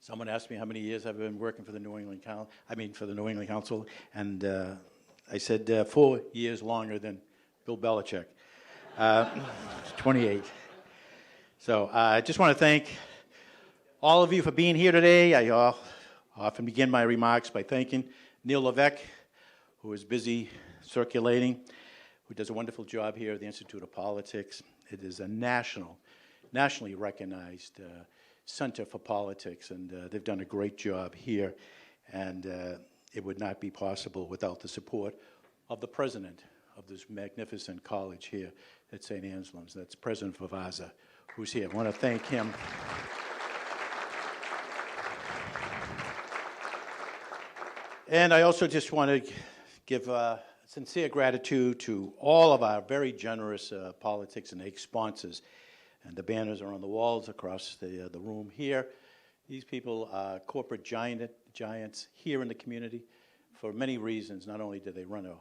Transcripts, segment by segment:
Someone asked me how many years I've been working for the New England Council, and I said 4 years longer than Bill Belichick. 28. So I just want to thank all of you for being here today. I often begin my remarks by thanking Neil Levesque, who is busy circulating, who does a wonderful job here at the Institute of Politics. It is a nationally recognized center for politics, and they've done a great job here, and it would not be possible without the support of the president of this magnificent college here at St. Anselm's. That's President Vavaza, who's here. I want to thank him. And I also just want to give sincere gratitude to all of our very generous Politics and Egg sponsors. And the banners are on the walls across the room here. These people are corporate giants here in the community for many reasons. Not only do they run a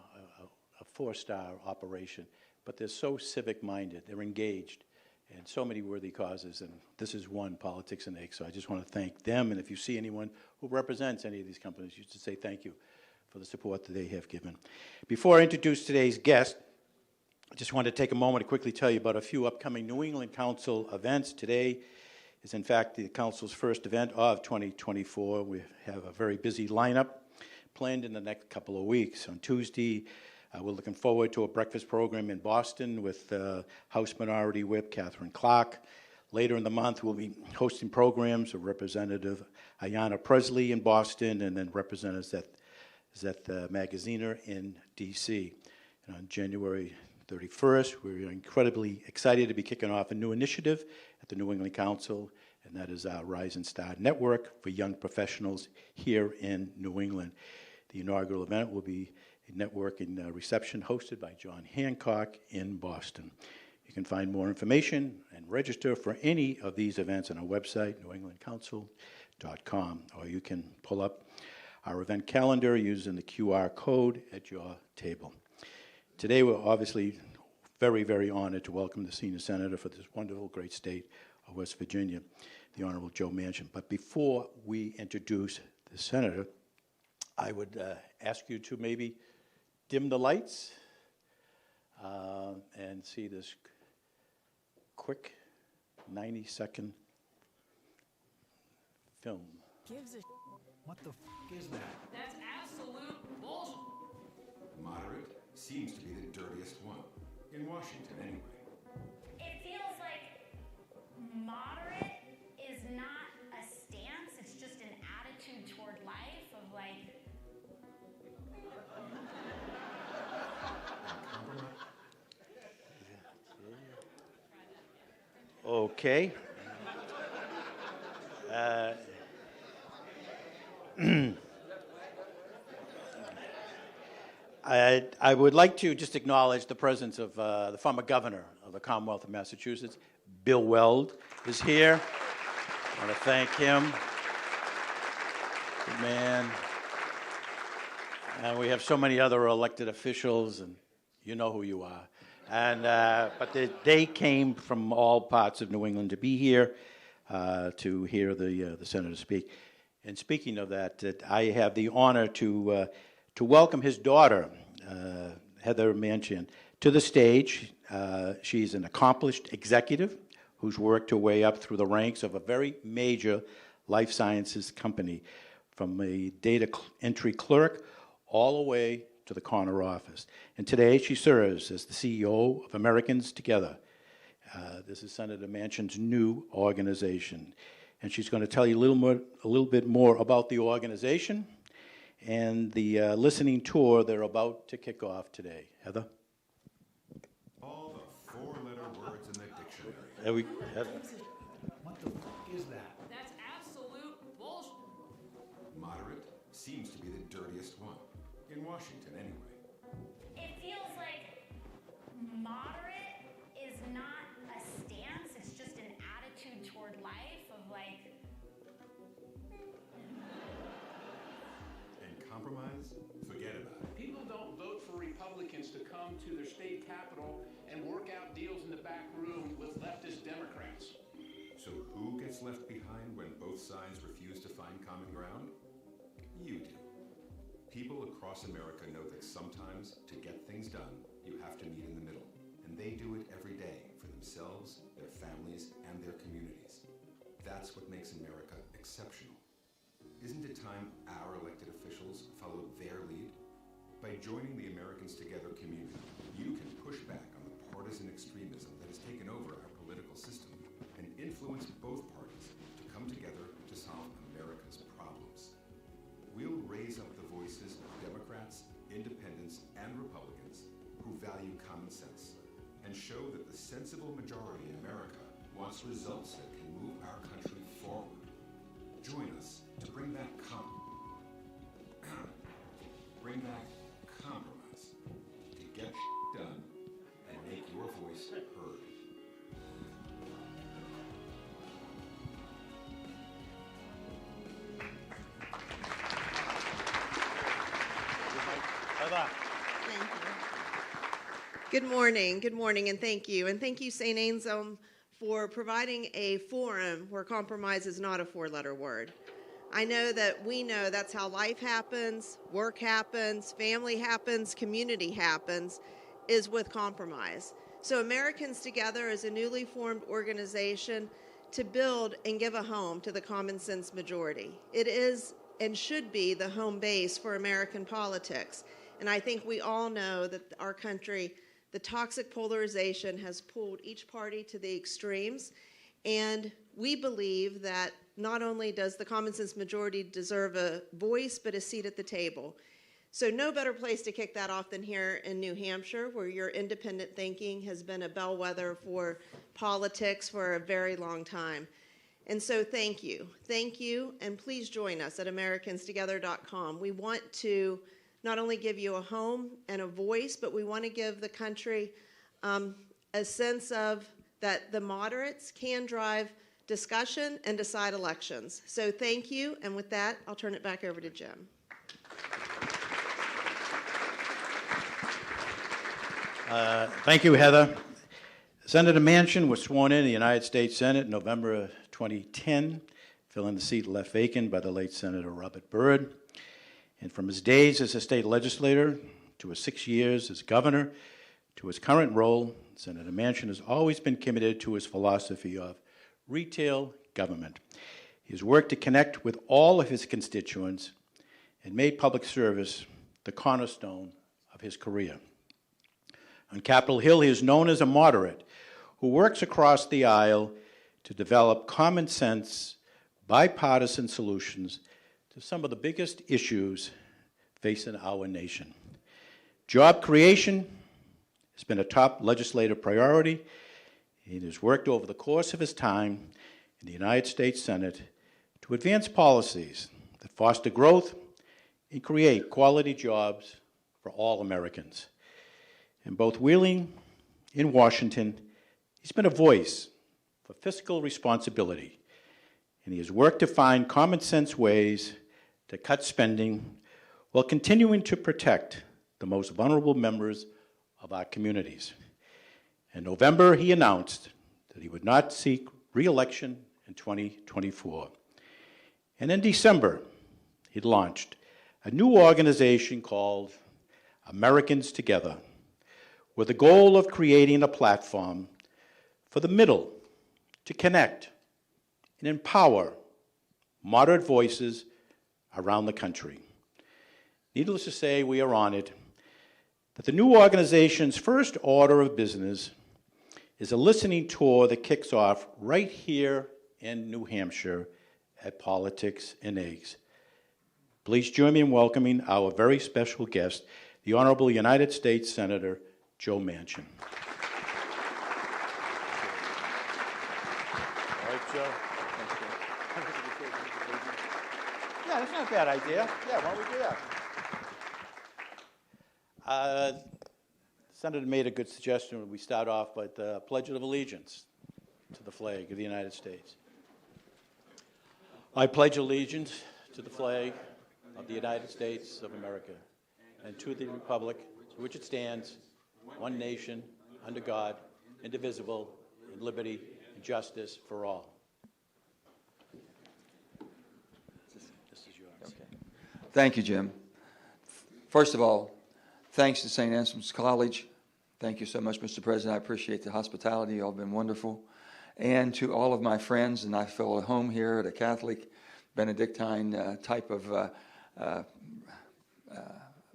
four-star operation, but they're so civic-minded. They're engaged in so many worthy causes, and this is one, Politics and Egg. So I just want to thank them, and if you see anyone who represents any of these companies, you should say thank you for the support that they have given. Before I introduce today's guest, I just want to take a moment to quickly tell you about a few upcoming New England Council events. Today is, in fact, the Council's first event of 2024. We have a very busy lineup planned in the next couple of weeks. On Tuesday, we're looking forward to a breakfast program in Boston with House Minority Whip Catherine Clark. Later in the month, we'll be hosting programs of Representative Ayanna Presley in Boston, and then Representative Zeth Magaziner in D.C. And on January 31st, we're incredibly excited to be kicking off a new initiative at the New England Council, and that is our Rise and Start Network for young professionals here in New England. The inaugural event will be a networking reception hosted by John Hancock in Boston. You can find more information and register for any of these events on our website, newenglandcouncil.com, or you can pull up our event calendar using the QR code at your table. Today, we're obviously very, very honored to welcome the Senior Senator for this wonderful, great state of West Virginia, the Honorable Joe Manchin. But before we introduce the Senator, I would ask you to maybe dim the lights and see this quick 90-second film. What the is that? That's absolute bullshit. Moderate seems to be the dirtiest one. In Washington, anyway. It feels like moderate is not a stance, it's just an attitude toward life of like... Okay. I would like to just acknowledge the presence of the former governor of the Commonwealth of Massachusetts, Bill Weld, is here. I want to thank him. Good man. And we have so many other elected officials, and you know who you are. And but they came from all parts of New England to be here to hear the senator speak. And speaking of that, I have the honor to welcome his daughter, Heather Manchin, to the stage. She's an accomplished executive who's worked her way up through the ranks of a very major life sciences company, from a data entry clerk all the way to the corner office. And today she serves as the CEO of Americans Together. This is Senator Manchin's new organization. And she's going to tell you a little bit more about the organization and the listening tour they're about to kick off today. Heather? All the four-letter words in the dictionary. Heather. What the is that? That's absolute bullshit. Moderate seems to be the dirtiest one. In Washington, anyway. It feels like moderate is not a stance, it's just an attitude toward life of like... And compromise? Forget about it. People don't vote for Republicans to come to their state capital and work out deals in the back room with leftist Democrats. So who gets left behind when both sides refuse to across America know that sometimes, to get things done, you have to meet in the middle. And they do it every day for themselves, their families, and their communities. That's what makes America exceptional. Isn't it time our elected officials followed their lead? By joining the Americans Together community, you can push back on the partisan extremism that has taken over our political system and influence both parties to come together to solve America's problems. We'll raise up the voices of Democrats, independents, and Republicans who value common sense and show that the sensible majority in America wants results that can move our country forward. Join us to bring back compromise, to get done, and make your voice heard. Thank you. Good morning, and thank you. And thank you, St. Anselm, for providing a forum where compromise is not a four-letter word. I know that we know that's how life happens, work happens, family happens, community happens, is with compromise. So Americans Together is a newly formed organization to build and give a home to the common sense majority. It is and should be the home base for American politics. And I think we all know that our country, the toxic polarization has pulled each party to the extremes. And we believe that not only does the common sense majority deserve a voice, but a seat at the table. So no better place to kick that off than here in New Hampshire, where your independent thinking has been a bellwether for politics for a very long time. And so thank you, and please join us at AmericansTogether.com. We want to not only give you a home and a voice, but we want to give the country a sense of that the moderates can drive discussion and decide elections. So thank you, and with that, I'll turn it back over to Jim. Thank you, Heather. Senator Manchin was sworn in the United States Senate in November of 2010, filling the seat left vacant by the late Senator Robert Byrd. And from his days as a state legislator to his 6 years as governor to his current role, Senator Manchin has always been committed to his philosophy of retail government. He has worked to connect with all of his constituents and made public service the cornerstone of his career. On Capitol Hill, he is known as a moderate who works across the aisle to develop common sense, bipartisan solutions to some of the biggest issues facing our nation. Job creation has been a top legislative priority. He has worked over the course of his time in the United States Senate to advance policies that foster growth and create quality jobs for all Americans. In both Wheeling and Washington, he's been a voice for fiscal responsibility, and he has worked to find common sense ways to cut spending while continuing to protect the most vulnerable members of our communities. In November, he announced that he would not seek re-election in 2024. And in December, he launched a new organization called Americans Together, with the goal of creating a platform for the middle to connect and empower moderate voices around the country. Needless to say, we are honored that the new organization's first order of business is a listening tour that kicks off right here in New Hampshire at Politics and Eggs. Please join me in welcoming our very special guest, the Honorable United States Senator Joe Manchin. All right, Joe. Yeah, that's not a bad idea. Yeah, why don't we do that? Senator made a good suggestion when we start off with the Pledge of Allegiance to the flag of the United States. I pledge allegiance to the flag of the United States of America and to the republic for which it stands, one nation, under God, indivisible, in liberty and justice for all. This is yours. Okay. Thank you, Jim. First of all, thanks to St. Anselm's College. Thank you so much, Mr. President. I appreciate the hospitality. You all have been wonderful. And to all of my friends, and I feel at home here at a Catholic Benedictine type of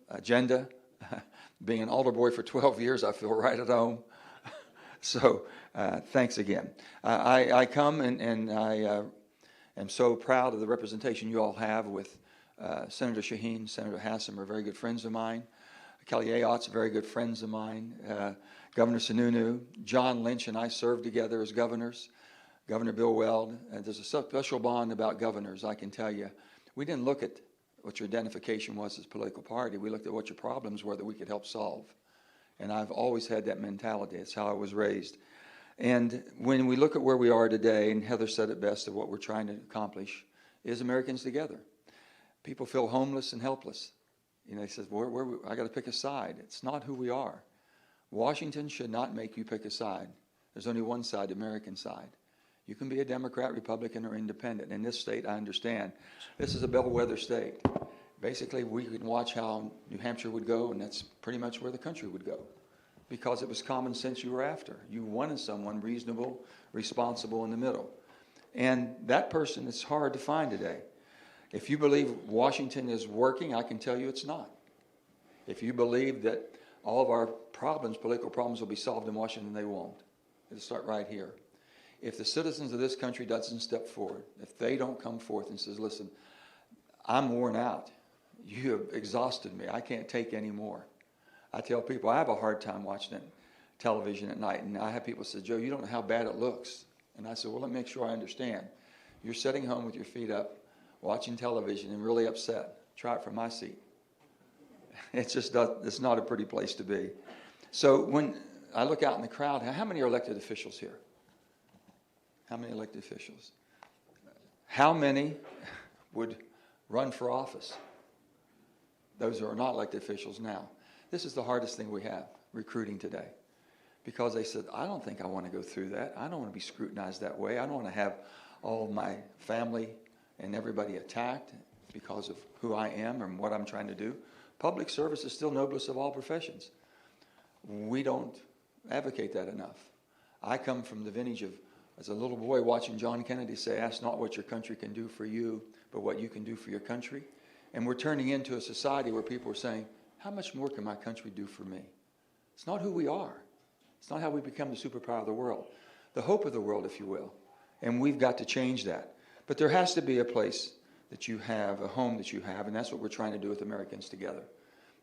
agenda. Being an altar boy for 12 years, I feel right at home. So thanks again. I come and I am so proud of the representation you all have with Senator Shaheen, Senator Hassan are very good friends of mine. Kelly Ayotte's very good friends of mine. Governor Sununu, John Lynch and I served together as governors. Governor Bill Weld. There's a special bond about governors, I can tell you. We didn't look at what your identification was as a political party. We looked at what your problems were that we could help solve. And I've always had that mentality. It's how I was raised. And when we look at where we are today, and Heather said it best of what we're trying to accomplish, is Americans together. People feel homeless and helpless. You know, he says, I got to pick a side. It's not who we are. Washington should not make you pick a side. There's only one side, the American side. You can be a Democrat, Republican, or independent. In this state, I understand. This is a bellwether state. Basically, we can watch how New Hampshire would go, and that's pretty much where the country would go, because it was common sense you were after. You wanted someone reasonable, responsible in the middle. And that person is hard to find today. If you believe Washington is working, I can tell you it's not. If you believe that all of our problems, political problems, will be solved in Washington, they won't. It'll start right here. If the citizens of this country doesn't step forward, if they don't come forth and says, listen, I'm worn out. You have exhausted me. I can't take any more. I tell people I have a hard time watching television at night, and I have people say, Joe, you don't know how bad it looks. And I said, well, let me make sure I understand. You're sitting home with your feet up, watching television, and really upset. Try it from my seat. It's not a pretty place to be. So when I look out in the crowd, how many are elected officials here? How many elected officials? How many would run for office? Those who are not elected officials now. This is the hardest thing we have, recruiting today. Because they said, I don't think I want to go through that. I don't want to be scrutinized that way. I don't want to have all of my family and everybody attacked because of who I am and what I'm trying to do. Public service is still noblest of all professions. We don't advocate that enough. I come from the vintage of, as a little boy, watching John Kennedy say, ask not what your country can do for you, but what you can do for your country. And we're turning into a society where people are saying, how much more can my country do for me? It's not who we are. It's not how we become the superpower of the world. The hope of the world, if you will. And we've got to change that. But there has to be a place that you have, a home that you have, and that's what we're trying to do with Americans Together.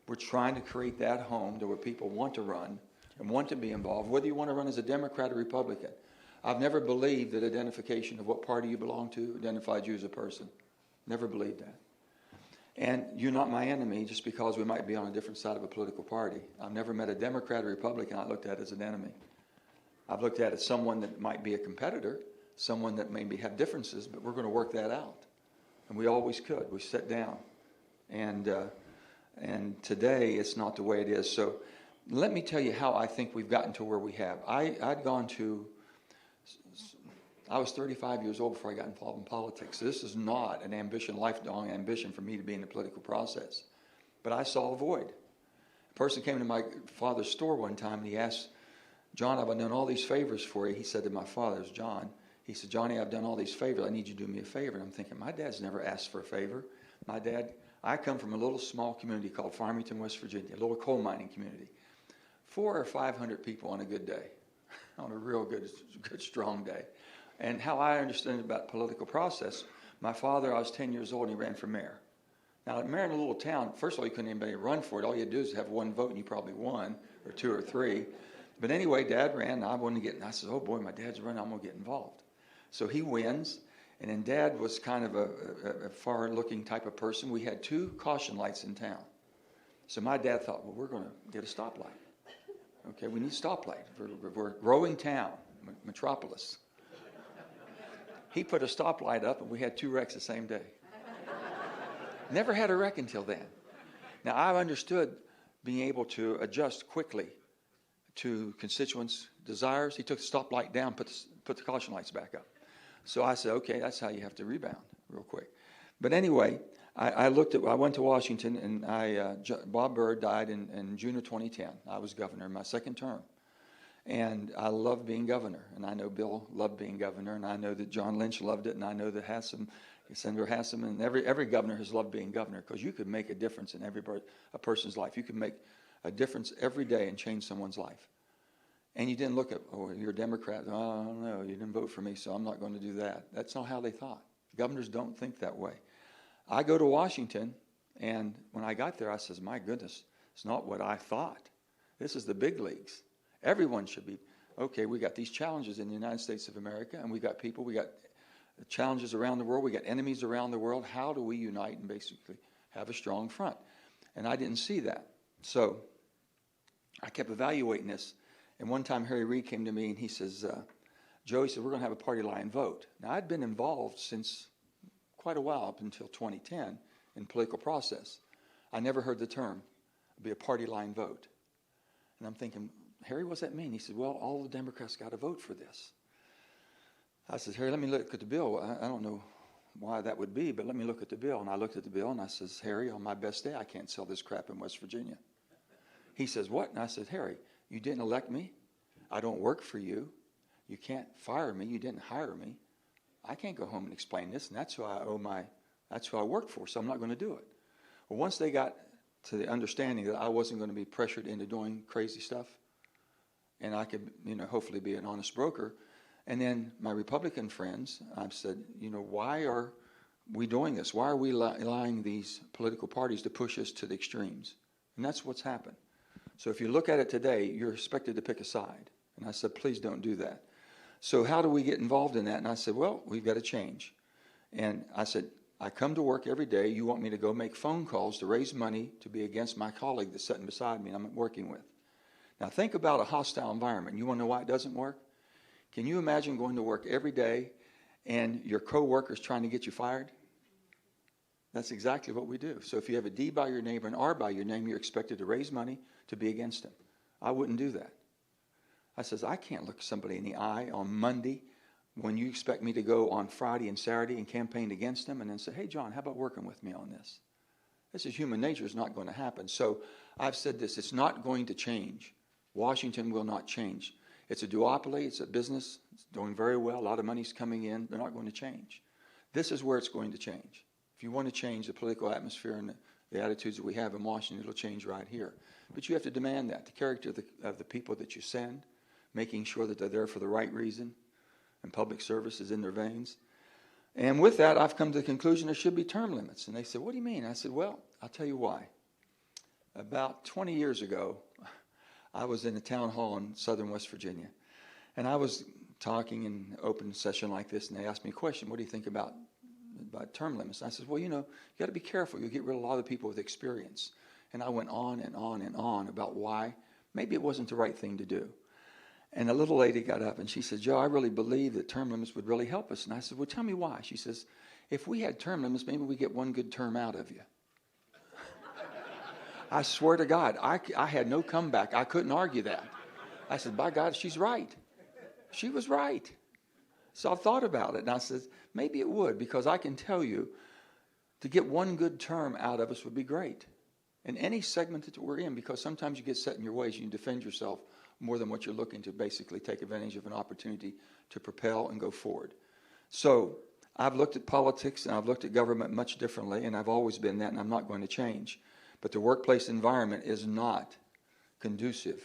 We're trying to create that home to where people want to run and want to be involved, whether you want to run as a Democrat or Republican. I've never believed that identification of what party you belong to identified you as a person. Never believed that. And you're not my enemy just because we might be on a different side of a political party. I've never met a Democrat or Republican I looked at as an enemy. I've looked at as someone that might be a competitor, someone that maybe have differences, but we're going to work that out. And we always could. We sat down. And today it's not the way it is. So let me tell you how I think we've gotten to where we have. I was 35 years old before I got involved in politics. So this is not an ambition, lifelong ambition for me to be in the political process. But I saw a void. A person came to my father's store one time and he asked, John, I've done all these favors for you. He said to my father, it's John. He said, Johnny, I've done all these favors. I need you to do me a favor. And I'm thinking, my dad's never asked for a favor. I come from a little small community called Farmington, West Virginia, a little coal mining community. 400 or 500 people on a good day, on a real good, strong day. And how I understand about political process, my father, I was 10 years old and he ran for mayor. Now, mayor in a little town, first of all, you couldn't anybody run for it. All you had to do is have one vote and you probably won, or two or three. But anyway, Dad ran, and I wanted to get, and I said, oh boy, my dad's running, I'm going to get involved. So he wins, and then Dad was kind of a far-looking type of person. We had 2 caution lights in town. So my dad thought, well, we're going to get a stoplight. Okay, we need a stoplight. We're a growing town, metropolis. He put a stoplight up, and we had 2 wrecks the same day. Never had a wreck until then. Now, I understood being able to adjust quickly to constituents' desires. He took the stoplight down, put the caution lights back up. So I said, okay, that's how you have to rebound real quick. But anyway, I went to Washington, and Bob Byrd died in June of 2010. I was governor in my second term. And I loved being governor. And I know Bill loved being governor. And I know that John Lynch loved it. And I know that Senator Haslam, and every governor has loved being governor, because you could make a difference in a person's life. You could make a difference every day and change someone's life. And you didn't look at, oh, you're a Democrat. Oh, no, you didn't vote for me, so I'm not going to do that. That's not how they thought. Governors don't think that way. I go to Washington, and when I got there, I says, my goodness, it's not what I thought. This is the big leagues. Everyone should be, okay, we got these challenges in the United States of America, and we got people, we got challenges around the world, we got enemies around the world. How do we unite and basically have a strong front? And I didn't see that. So I kept evaluating this. And one time Harry Reid came to me, and he says, Joe, he said, we're going to have a party line vote. Now, I'd been involved since quite a while, up until 2010, in political process. I never heard the term, be a party line vote. And I'm thinking, Harry, what's that mean? He said, well, all the Democrats got to vote for this. I said, Harry, let me look at the bill. I don't know why that would be, but let me look at the bill. And I looked at the bill, and I says, Harry, on my best day, I can't sell this crap in West Virginia. He says, what? And I said, Harry, you didn't elect me. I don't work for you. You can't fire me. You didn't hire me. I can't go home and explain this, and that's who I work for, so I'm not going to do it. Well, once they got to the understanding that I wasn't going to be pressured into doing crazy stuff, and I could, hopefully be an honest broker, and then my Republican friends, I've said, why are we doing this? Why are we allowing these political parties to push us to the extremes? And that's what's happened. So if you look at it today, you're expected to pick a side. And I said, please don't do that. So how do we get involved in that? And I said, well, we've got to change. And I said, I come to work every day. You want me to go make phone calls to raise money to be against my colleague that's sitting beside me and I'm working with. Now think about a hostile environment. You want to know why it doesn't work? Can you imagine going to work every day and your coworker's trying to get you fired? That's exactly what we do. So if you have a D by your name or an R by your name, you're expected to raise money to be against him. I wouldn't do that. I says, I can't look somebody in the eye on Monday when you expect me to go on Friday and Saturday and campaign against them and then say, hey, John, how about working with me on this? This is human nature. It's not going to happen. So I've said this. It's not going to change. Washington will not change. It's a duopoly. It's a business. It's doing very well. A lot of money's coming in. They're not going to change. This is where it's going to change. If you want to change the political atmosphere and the attitudes that we have in Washington, it'll change right here. But you have to demand that. The character of the people that you send, making sure that they're there for the right reason, and public service is in their veins. And with that, I've come to the conclusion there should be term limits. And they said, what do you mean? I said, well, I'll tell you why. About 20 years ago, I was in a town hall in southern West Virginia. And I was talking in an open session like this, and they asked me a question, what do you think about term limits? And I said, well, you got to be careful. You'll get rid of a lot of people with experience. And I went on and on and on about why maybe it wasn't the right thing to do. And a little lady got up and she said, Joe, I really believe that term limits would really help us. And I said, well, tell me why. She says, if we had term limits, maybe we get one good term out of you. I swear to God, I had no comeback. I couldn't argue that. I said, by God, she's right. She was right. So I thought about it, and I said, maybe it would, because I can tell you to get one good term out of us would be great. In any segment that we're in, because sometimes you get set in your ways, you defend yourself more than what you're looking to basically take advantage of an opportunity to propel and go forward. So I've looked at politics and I've looked at government much differently, and I've always been that, and I'm not going to change. But the workplace environment is not conducive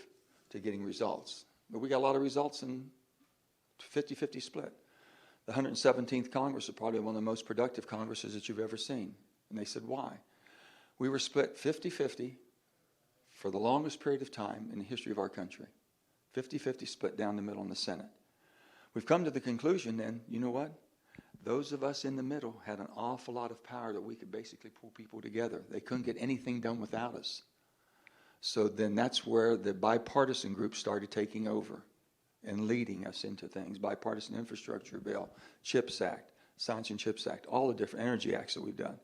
to getting results. But we got a lot of results in 50-50 split. The 117th Congress is probably one of the most productive Congresses that you've ever seen. And they said, why? We were split 50-50 for the longest period of time in the history of our country. 50-50 split down the middle in the Senate. We've come to the conclusion then, you know what? Those of us in the middle had an awful lot of power that we could basically pull people together. They couldn't get anything done without us. So then that's where the bipartisan group started taking over and leading us into things. Bipartisan infrastructure bill, CHIPS Act, Science and CHIPS Act, all the different energy acts that we've done.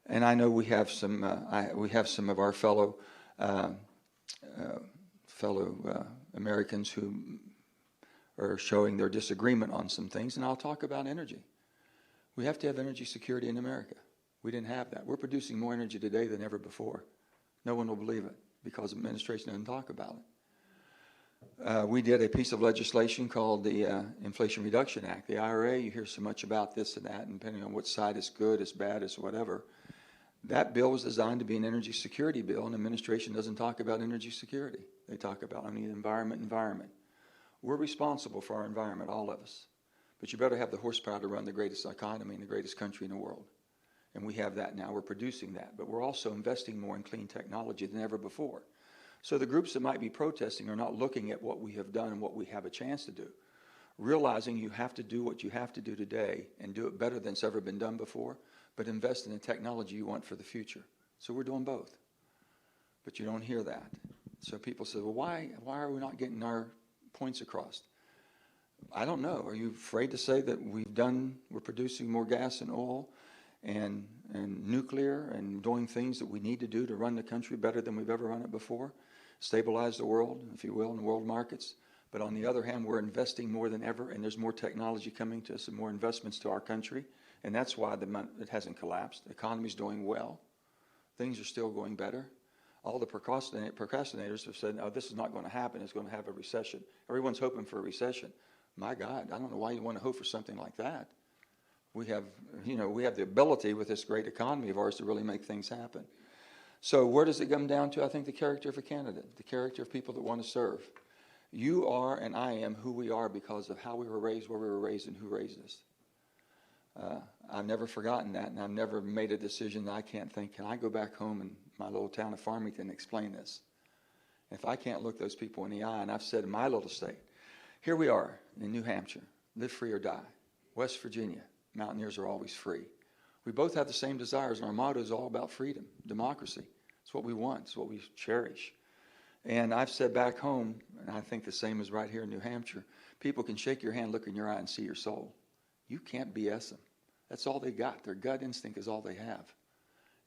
And I know we have some of our fellow Americans who are showing their disagreement on some things, and I'll talk about energy. We have to have energy security in America. We didn't have that. We're producing more energy today than ever before. No one will believe it because the administration doesn't talk about it. We did a piece of legislation called the Inflation Reduction Act, the IRA. You hear so much about this and that, and depending on which side is good, is bad, is whatever. That bill was designed to be an energy security bill, and the administration doesn't talk about energy security. They talk about only the environment. We're responsible for our environment, all of us. But you better have the horsepower to run the greatest economy in the greatest country in the world. And we have that now. We're producing that. But we're also investing more in clean technology than ever before. So the groups that might be protesting are not looking at what we have done and what we have a chance to do. Realizing you have to do what you have to do today and do it better than it's ever been done before, but invest in the technology you want for the future. So we're doing both. But you don't hear that. So people say, well, why are we not getting our points across? I don't know. Are you afraid to say that we're producing more gas and oil and nuclear and doing things that we need to do to run the country better than we've ever run it before? Stabilize the world, if you will, in the world markets. But on the other hand, we're investing more than ever, and there's more technology coming to us and more investments to our country. And that's why it hasn't collapsed. The economy's doing well. Things are still going better. All the procrastinators have said, no, this is not going to happen. It's going to have a recession. Everyone's hoping for a recession. My God, I don't know why you want to hope for something like that. We have the ability with this great economy of ours to really make things happen. So where does it come down to? I think the character of a candidate, the character of people that want to serve. You are and I am who we are because of how we were raised, where we were raised, and who raised us. I've never forgotten that, and I've never made a decision that I can't think, can I go back home in my little town of Farmington and explain this? If I can't look those people in the eye, and I've said in my little state, here we are in New Hampshire, live free or die. West Virginia, mountaineers are always free. We both have the same desires, and our motto is all about freedom, democracy. It's what we want. It's what we cherish. And I've said back home, and I think the same is right here in New Hampshire, people can shake your hand, look in your eye, and see your soul. You can't BS them. That's all they got. Their gut instinct is all they have.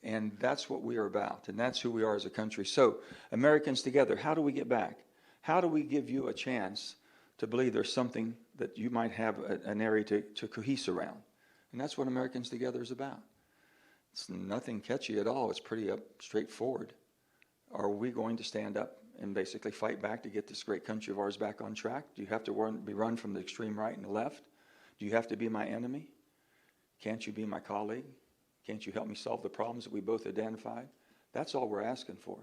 And that's what we are about, and that's who we are as a country. So, Americans together, how do we get back? How do we give you a chance to believe there's something that you might have an area to cohese around? And that's what Americans Together is about. It's nothing catchy at all. It's pretty straightforward. Are we going to stand up and basically fight back to get this great country of ours back on track? Do you have to be run from the extreme right and the left? Do you have to be my enemy? Can't you be my colleague? Can't you help me solve the problems that we both identified? That's all we're asking for.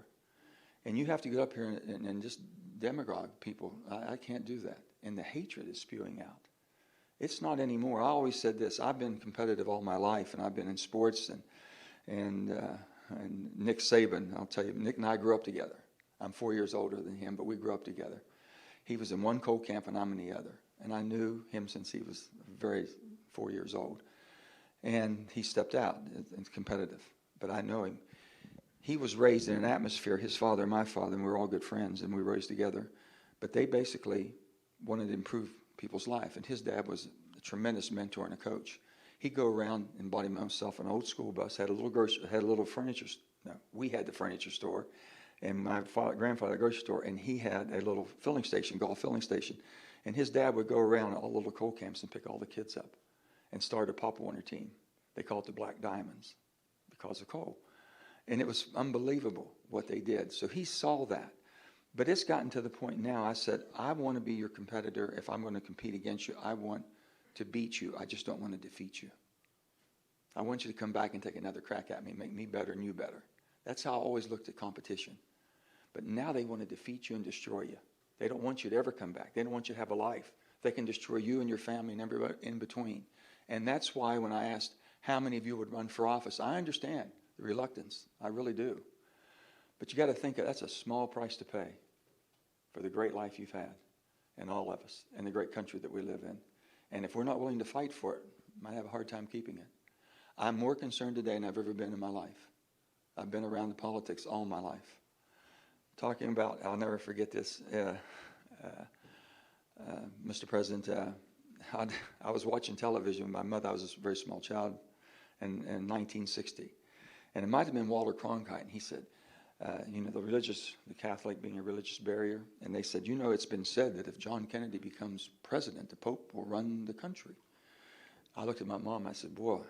And you have to get up here and just demagogue people. I can't do that. And the hatred is spewing out. It's not anymore. I always said this. I've been competitive all my life, and I've been in sports. And Nick Saban, I'll tell you, Nick and I grew up together. I'm 4 years older than him, but we grew up together. He was in one coal camp, and I'm in the other. And I knew him since he was 4 years old. And he stepped out and competitive. But I know him. He was raised in an atmosphere, his father and my father, and we were all good friends, and we were raised together. But they basically wanted to improve people's life. And his dad was a tremendous mentor and a coach. He'd go around and bought himself an old school bus, had a little furniture. No, we had the furniture store, and my grandfather had a grocery store, and he had a little filling station, golf filling station. And his dad would go around all the little coal camps and pick all the kids up and start a Pop Warner team. They called it the Black Diamonds because of coal. And it was unbelievable what they did. So he saw that. But it's gotten to the point now, I said, I want to be your competitor. If I'm going to compete against you, I want to beat you. I just don't want to defeat you. I want you to come back and take another crack at me, make me better and you better. That's how I always looked at competition. But now they want to defeat you and destroy you. They don't want you to ever come back. They don't want you to have a life. They can destroy you and your family and everybody in between. And that's why when I asked how many of you would run for office, I understand the reluctance. I really do. But you got to think that's a small price to pay for the great life you've had, and all of us, and the great country that we live in. And if we're not willing to fight for it, we might have a hard time keeping it. I'm more concerned today than I've ever been in my life. I've been around the politics all my life. Talking about, I'll never forget this, Mr. President, I was watching television with my mother. I was a very small child in 1960. And it might have been Walter Cronkite. And he said, the Catholic being a religious barrier. And they said, it's been said that if John Kennedy becomes president, the Pope will run the country. I looked at my mom. I said, boy,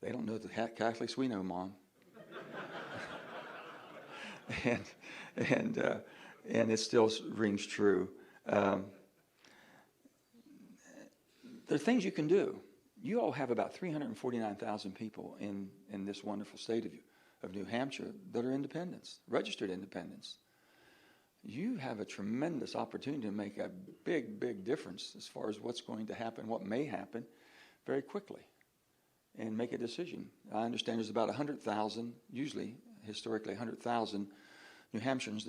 They don't know the Catholics we know, Mom. and it still rings true. There are things you can do. You all have about 349,000 people in this wonderful state of New Hampshire that are independents, registered independents. You have a tremendous opportunity to make a big, big difference as far as what's going to happen, what may happen, very quickly, and make a decision. I understand there's about 100,000, usually, historically, 100,000 New Hampshireans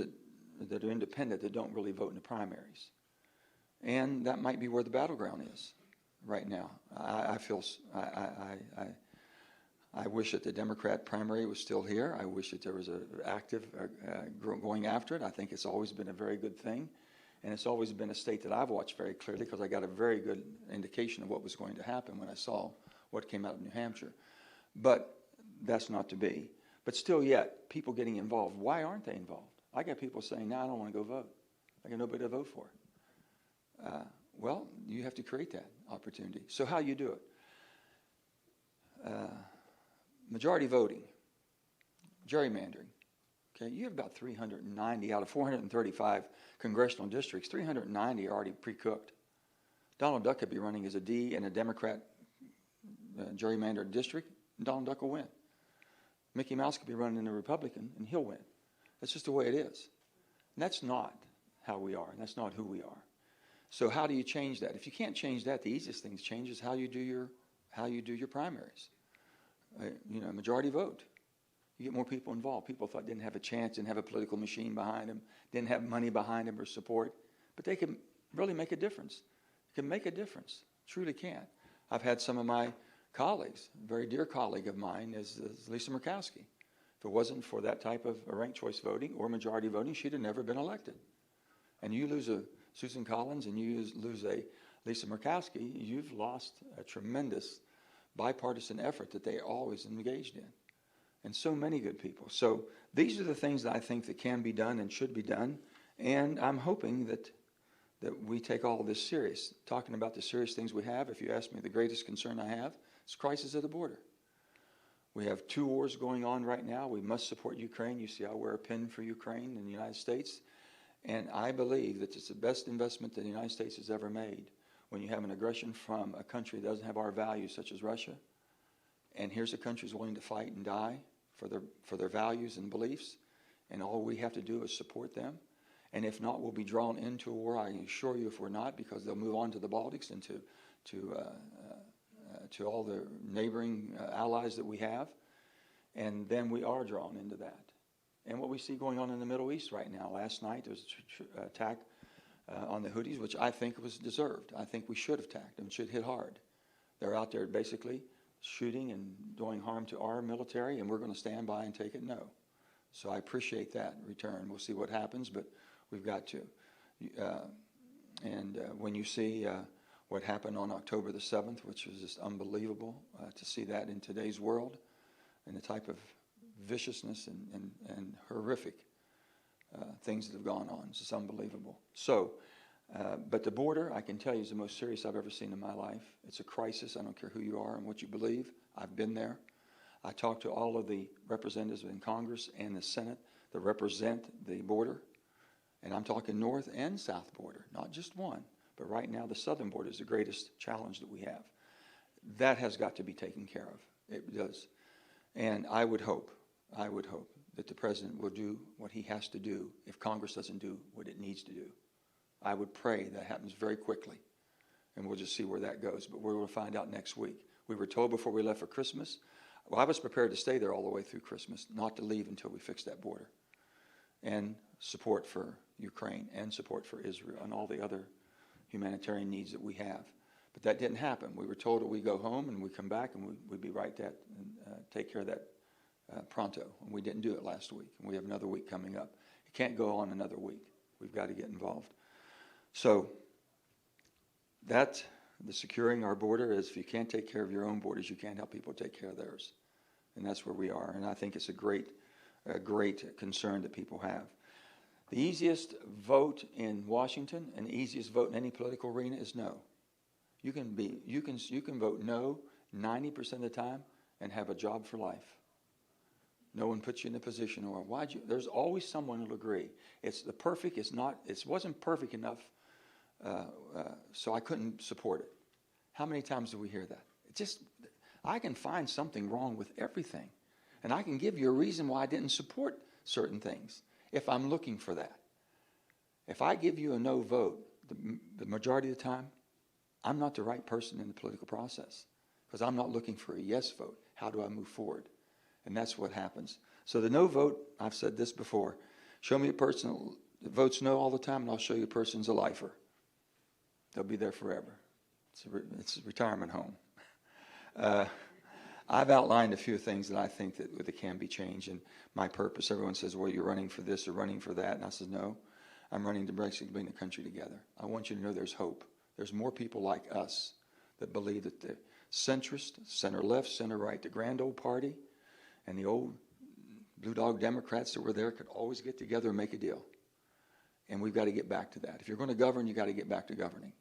that are independent that don't really vote in the primaries. And that might be where the battleground is right now. I wish that the Democrat primary was still here. I wish that there was an active going after it. I think it's always been a very good thing. And it's always been a state that I've watched very clearly because I got a very good indication of what was going to happen when I saw what came out of New Hampshire. But that's not to be. But still yet, people getting involved. Why aren't they involved? I got people saying, no, I don't want to go vote. I got nobody to vote for. Well, you have to create that opportunity. So how you do it? Majority voting, gerrymandering. Okay, you have about 390 out of 435 congressional districts. 390 are already pre-cooked. Donald Duck could be running as a D in a Democrat gerrymandered district, and Donald Duck will win. Mickey Mouse could be running in a Republican, and he'll win. That's just the way it is. And that's not how we are, and that's not who we are. So how do you change that? If you can't change that, the easiest thing to change is how you do your primaries. Majority vote. You get more people involved. People thought didn't have a chance, didn't have a political machine behind them, didn't have money behind them or support, but they can really make a difference. Can make a difference. Truly can. I've had some of my colleagues, a very dear colleague of mine is Lisa Murkowski. If it wasn't for that type of ranked choice voting or majority voting, she'd have never been elected. And you lose a Susan Collins and you lose a Lisa Murkowski, you've lost a tremendous bipartisan effort that they always engaged in. And so many good people. So these are the things that I think that can be done and should be done. And I'm hoping that we take all of this serious. Talking about the serious things we have, if you ask me, the greatest concern I have is crisis at the border. We have 2 wars going on right now. We must support Ukraine. You see I wear a pin for Ukraine in the United States. And I believe that it's the best investment that the United States has ever made when you have an aggression from a country that doesn't have our values, such as Russia. And here's a country that's willing to fight and die for their values and beliefs. And all we have to do is support them. And if not, we'll be drawn into a war. I assure you if we're not, because they'll move on to the Baltics and to all the neighboring allies that we have. And then we are drawn into that. And what we see going on in the Middle East right now, last night there was an attack on the Houthis, which I think was deserved. I think we should have attacked them, should hit hard. They're out there basically shooting and doing harm to our military, and we're going to stand by and take it? No. So I appreciate that return. We'll see what happens, but we've got to. When you see what happened on October the 7th, which was just unbelievable to see that in today's world, and the type of viciousness and horrific things that have gone on. It's just unbelievable. So, but the border, I can tell you, is the most serious I've ever seen in my life. It's a crisis. I don't care who you are and what you believe. I've been there. I talked to all of the representatives in Congress and the Senate that represent the border. And I'm talking north and south border, not just one. But right now, the southern border is the greatest challenge that we have. That has got to be taken care of. It does. And I would hope that the president will do what he has to do if Congress doesn't do what it needs to do. I would pray that happens very quickly, and we'll just see where that goes. But we're going to find out next week. We were told before we left for Christmas, well, I was prepared to stay there all the way through Christmas, not to leave until we fix that border. And support for Ukraine and support for Israel and all the other humanitarian needs that we have. But that didn't happen. We were told that we go home and we come back and we'd be right that and take care of that pronto. And we didn't do it last week. And we have another week coming up. It can't go on another week. We've got to get involved. So that, the securing our border is if you can't take care of your own borders, you can't help people take care of theirs. And that's where we are. And I think it's a great concern that people have. The easiest vote in Washington and the easiest vote in any political arena is no. You can vote no 90% of the time and have a job for life. No one puts you in a position, or why'd you? There's always someone who'll agree. It's the perfect. It's not. It wasn't perfect enough, so I couldn't support it. How many times do we hear that? I can find something wrong with everything, and I can give you a reason why I didn't support certain things if I'm looking for that. If I give you a no vote, the majority of the time, I'm not the right person in the political process because I'm not looking for a yes vote. How do I move forward? And that's what happens. So the no vote, I've said this before, show me a person that votes no all the time, and I'll show you a person's a lifer. They'll be there forever. It's a retirement home. I've outlined a few things that I think that can be changed, and my purpose. Everyone says, well, you're running for this or running for that. And I said, no, I'm running to basically bring the country together. I want you to know there's hope. There's more people like us that believe that the centrist, center left, center right, the grand old party, and the old blue dog Democrats that were there could always get together and make a deal. And we've got to get back to that. If you're going to govern, you've got to get back to governing.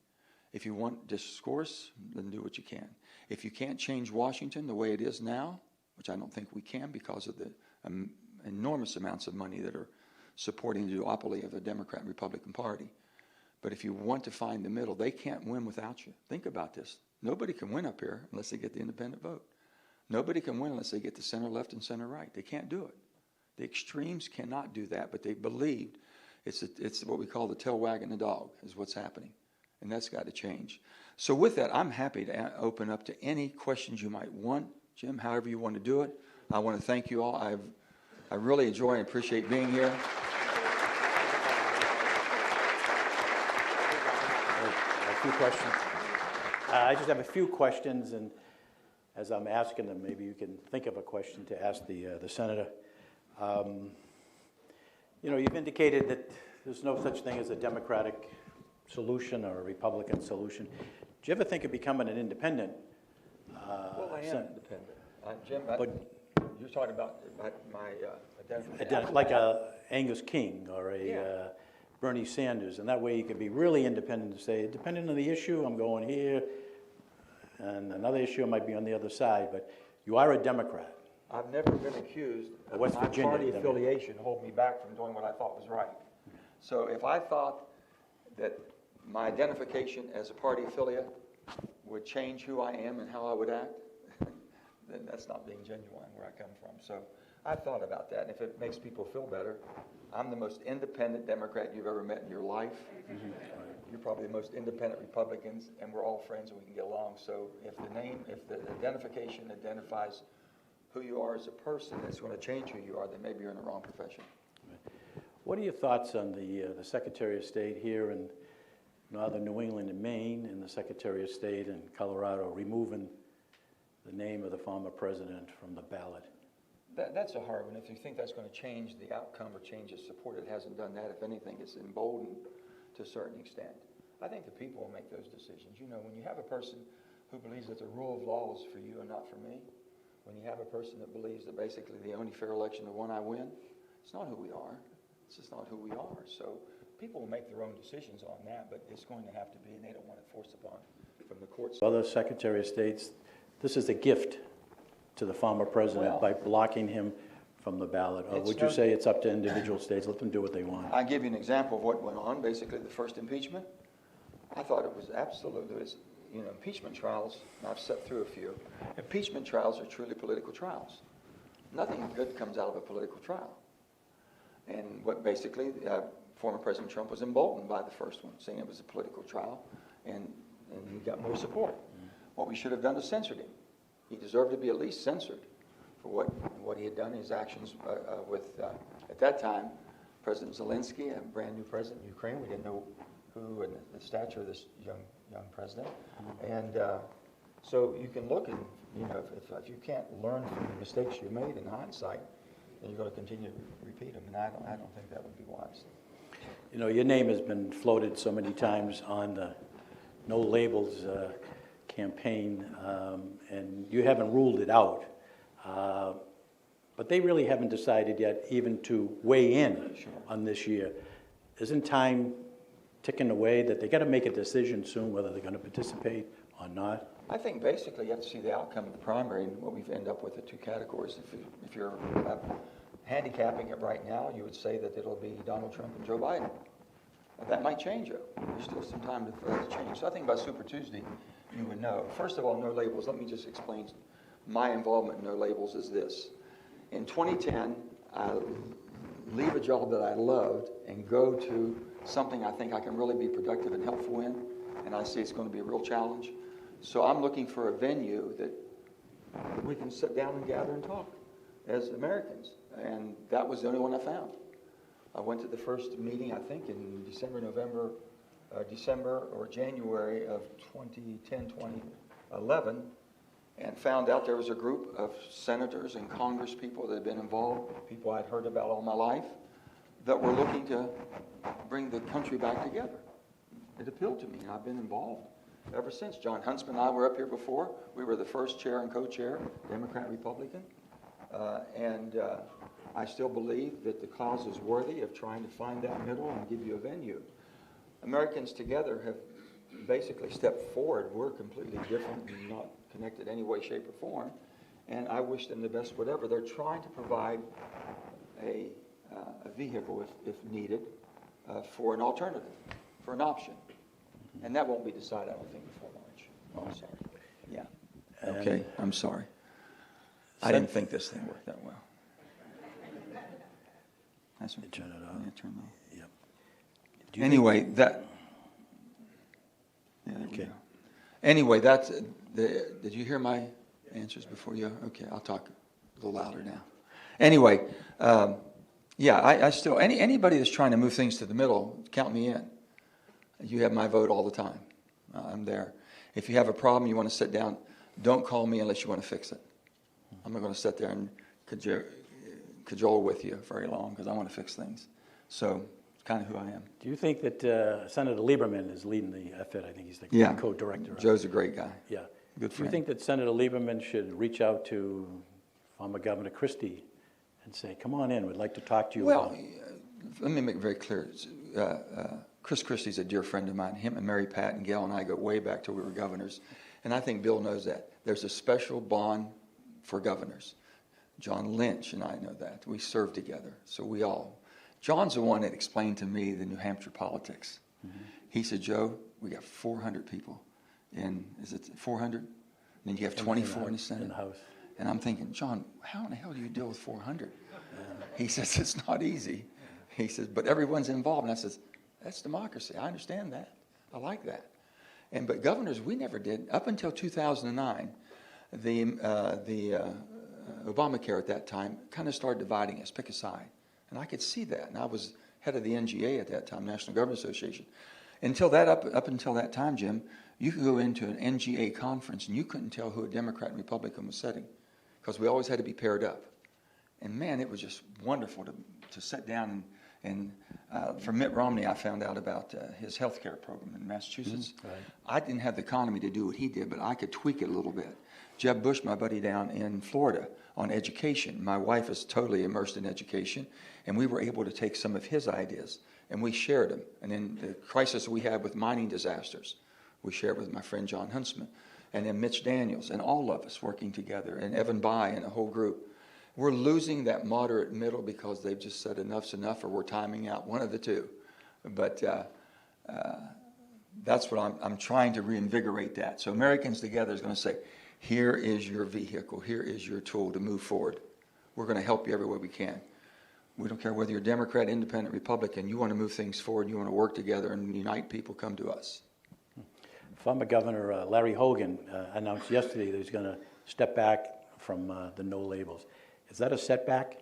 If you want discourse, then do what you can. If you can't change Washington the way it is now, which I don't think we can because of the enormous amounts of money that are supporting the duopoly of the Democrat and Republican Party. But if you want to find the middle, they can't win without you. Think about this. Nobody can win up here unless they get the independent vote. Nobody can win unless they get the center left and center right. They can't do it. The extremes cannot do that, but they believed it's what we call the tail wagging the dog is what's happening. And that's got to change. So with that, I'm happy to open up to any questions you might want. Jim, however you want to do it. I want to thank you all. I really enjoy and appreciate being here. A few questions. I just have a few questions, and as I'm asking them, maybe you can think of a question to ask the senator. You've indicated that there's no such thing as a Democratic solution or a Republican solution. Do you ever think of becoming an independent? Well, I am independent. Jim, you're talking about my identification. Like a Angus King or a Bernie Sanders, and that way you can be really independent and say, depending on the issue, I'm going here, and another issue might be on the other side, but you are a Democrat. I've never been accused of West my Virginia, party affiliation hold me back from doing what I thought was right. So if I thought that my identification as a party affiliate would change who I am and how I would act, then that's not being genuine where I come from. So I've thought about that, and if it makes people feel better, I'm the most independent Democrat you've ever met in your life. Mm-hmm. You're probably the most independent Republicans, and we're all friends and we can get along. So if the identification identifies who you are as a person, it's going to change who you are, then maybe you're in the wrong profession. What are your thoughts on the Secretary of State here in northern New England and Maine, and the Secretary of State in Colorado removing the name of the former president from the ballot? That's a hard one. If you think that's going to change the outcome or change his support, it hasn't done that. If anything, it's emboldened to a certain extent. I think the people will make those decisions. When you have a person who believes that the rule of law is for you and not for me, when you have a person that believes that basically the only fair election, the one I win, it's not who we are. It's just not who we are. So people will make their own decisions on that, but it's going to have to be, and they don't want it forced upon from the courts. Other Secretary of States, this is a gift to the former president by blocking him from the ballot. Or would you say it's up to individual states? Let them do what they want. I'll give you an example of what went on. Basically, the first impeachment, I thought it was absolutely, impeachment trials, and I've sat through a few. Impeachment trials are truly political trials. Nothing good comes out of a political trial. And what basically, former President Trump was emboldened by the first one, saying it was a political trial, and he got more support. What we should have done is censored him. He deserved to be at least censored for what he had done, his actions with, at that time, President Zelensky, a brand new president of Ukraine. We didn't know who and the stature of this young president. And so you can look and, if you can't learn from the mistakes you made in hindsight, then you're going to continue to repeat them. And I don't think that would be wise. Your name has been floated so many times on the No Labels campaign, and you haven't ruled it out. But they really haven't decided yet even to weigh in on this year. Isn't time ticking away that they got to make a decision soon whether they're going to participate or not? I think basically you have to see the outcome of the primary and what we've ended up with the two categories. If you're handicapping it right now, you would say that it'll be Donald Trump and Joe Biden. That might change, though. There's still some time for that to change. So I think by Super Tuesday, you would know. First of all, no labels. Let me just explain my involvement in no labels is this. In 2010, I leave a job that I loved and go to something I think I can really be productive and helpful in, and I see it's going to be a real challenge. So I'm looking for a venue that we can sit down and gather and talk as Americans, and that was the only one I found. I went to the first meeting, I think, in December or January of 2010, 2011, and found out there was a group of senators and Congress people that had been involved, people I'd heard about all my life, that were looking to bring the country back together. It appealed to me, and I've been involved ever since. John Huntsman and I were up here before. We were the first chair and co-chair, Democrat, Republican. I still believe that the cause is worthy of trying to find that middle and give you a venue. Americans together have basically stepped forward. We're completely different and not connected any way, shape, or form. And I wish them the best whatever. They're trying to provide a vehicle, if needed, for an alternative, for an option. And that won't be decided, I don't think, before March. Oh, I'm sorry. Yeah. Okay, I'm sorry. I didn't think this thing worked that well. That's what Turn it on. Yeah, turn it on. Yep. Anyway, that. Yeah, there we go. Anyway, that's did you hear my answers before you? Okay, I'll talk a little louder now. Anyway, I still anybody that's trying to move things to the middle, count me in. You have my vote all the time. I'm there. If you have a problem, you want to sit down, don't call me unless you want to fix it. I'm not going to sit there and cajole with you very long because I want to fix things. So it's kind of who I am. Do you think that Senator Lieberman is leading the effort? I think he's the co-director. Joe's a great guy. Yeah. Good friend. Do you think that Senator Lieberman should reach out to former Governor Christie and say, come on in, we'd like to talk to you about... Let me make it very clear. Chris Christie's a dear friend of mine. Him and Mary Pat and Gail and I go way back till we were governors. And I think Bill knows that. There's a special bond for governors. John Lynch and I know that. We served together. So John's the one that explained to me the New Hampshire politics. Mm-hmm. He said, Joe, we got 400 people. Is it 400? And then you have 24 in the Senate. In the House. And I'm thinking, John, how in the hell do you deal with 400? He says, it's not easy. He says, but everyone's involved. And I says, that's democracy. I understand that. I like that. But governors, we never did. Up until 2009, the Obamacare at that time kind of started dividing us, pick a side. And I could see that. And I was head of the NGA at that time, National Government Association. Up until that time, Jim, you could go into an NGA conference and you couldn't tell who a Democrat and Republican was sitting because we always had to be paired up. And man, it was just wonderful to sit down and for Mitt Romney, I found out about his health care program in Massachusetts. Mm-hmm. Right. I didn't have the economy to do what he did, but I could tweak it a little bit. Jeb Bush, my buddy down in Florida, on education. My wife is totally immersed in education, and we were able to take some of his ideas, and we shared them. And then the crisis we had with mining disasters, we shared with my friend John Huntsman, and then Mitch Daniels, and all of us working together, and Evan Bayh and a whole group. We're losing that moderate middle because they've just said enough's enough or we're timing out, one of the two. But that's what I'm trying to reinvigorate that. So Americans Together is going to say, here is your vehicle, here is your tool to move forward. We're going to help you every way we can. We don't care whether you're Democrat, Independent, Republican. You want to move things forward, you want to work together and unite people, come to us. Former Governor Larry Hogan announced yesterday that he's going to step back from the no labels. Is that a setback?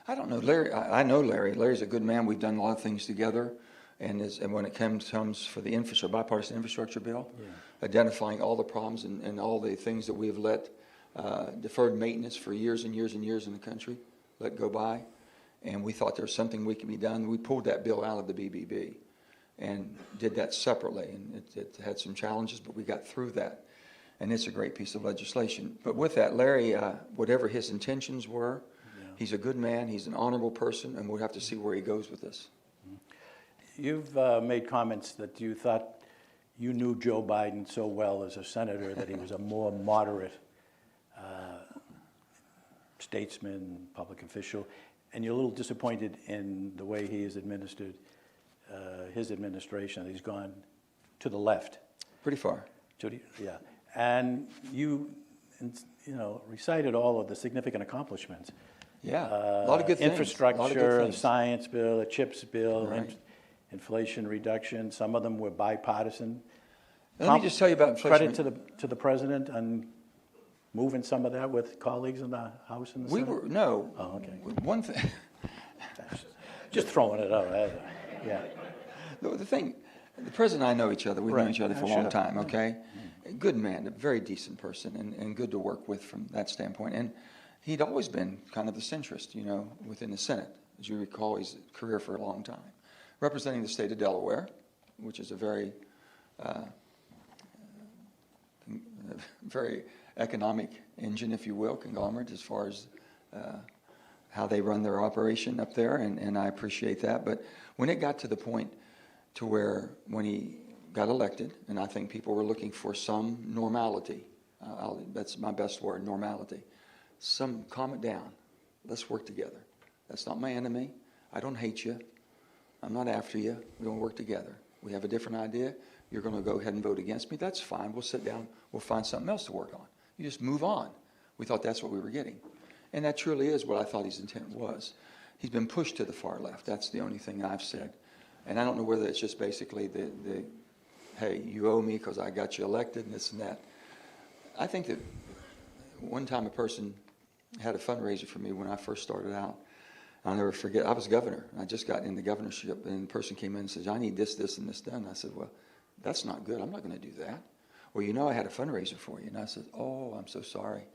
I don't know. Larry, I know Larry. Larry's a good man. We've done a lot of things together. And when it comes for the bipartisan infrastructure bill, identifying all the problems and all the things that we have let deferred maintenance for years and years and years in the country let go by. And we thought there was something we could be done. We pulled that bill out of the BBB and did that separately. And it had some challenges, but we got through that. And it's a great piece of legislation. But with that, Larry, whatever his intentions were, he's a good man, he's an honorable person, and we'll have to see where he goes with this. You've made comments that you thought you knew Joe Biden so well as a senator that he was a more moderate statesman, public official, and you're a little disappointed in the way he has administered his administration. He's gone to the left. Pretty far. Yeah, and you recited all of the significant accomplishments. Yeah, a lot of good things. Infrastructure, the science bill, the CHIPS bill, Right. Inflation reduction. Some of them were bipartisan. Let me just tell you about inflation. Credit to the president on moving some of that with colleagues in the House and the Senate. No. Oh, okay. One thing. Just throwing it out. Yeah. The thing, the president and I know each other. We've known each other for a long time, okay? Good man, a very decent person, and good to work with from that standpoint. And he'd always been kind of the centrist, within the Senate. As you recall, his career for a long time. Representing the state of Delaware, which is a very, very economic engine, if you will, conglomerate, as far as how they run their operation up there, and I appreciate that. But when it got to the point to where when he got elected, and I think people were looking for some normality, that's my best word, normality. Calm it down. Let's work together. That's not my enemy. I don't hate you. I'm not after you. We're going to work together. We have a different idea. You're going to go ahead and vote against me. That's fine. We'll sit down. We'll find something else to work on. You just move on. We thought that's what we were getting. And that truly is what I thought his intent was. He's been pushed to the far left. That's the only thing I've said. And I don't know whether it's just basically the hey, you owe me because I got you elected and this and that. I think that one time a person had a fundraiser for me when I first started out. I'll never forget, I was governor. I just got in the governorship, and the person came in and says, I need this, this, and this done. I said, well, that's not good. I'm not going to do that. Well, I had a fundraiser for you. And I said, oh, I'm so sorry.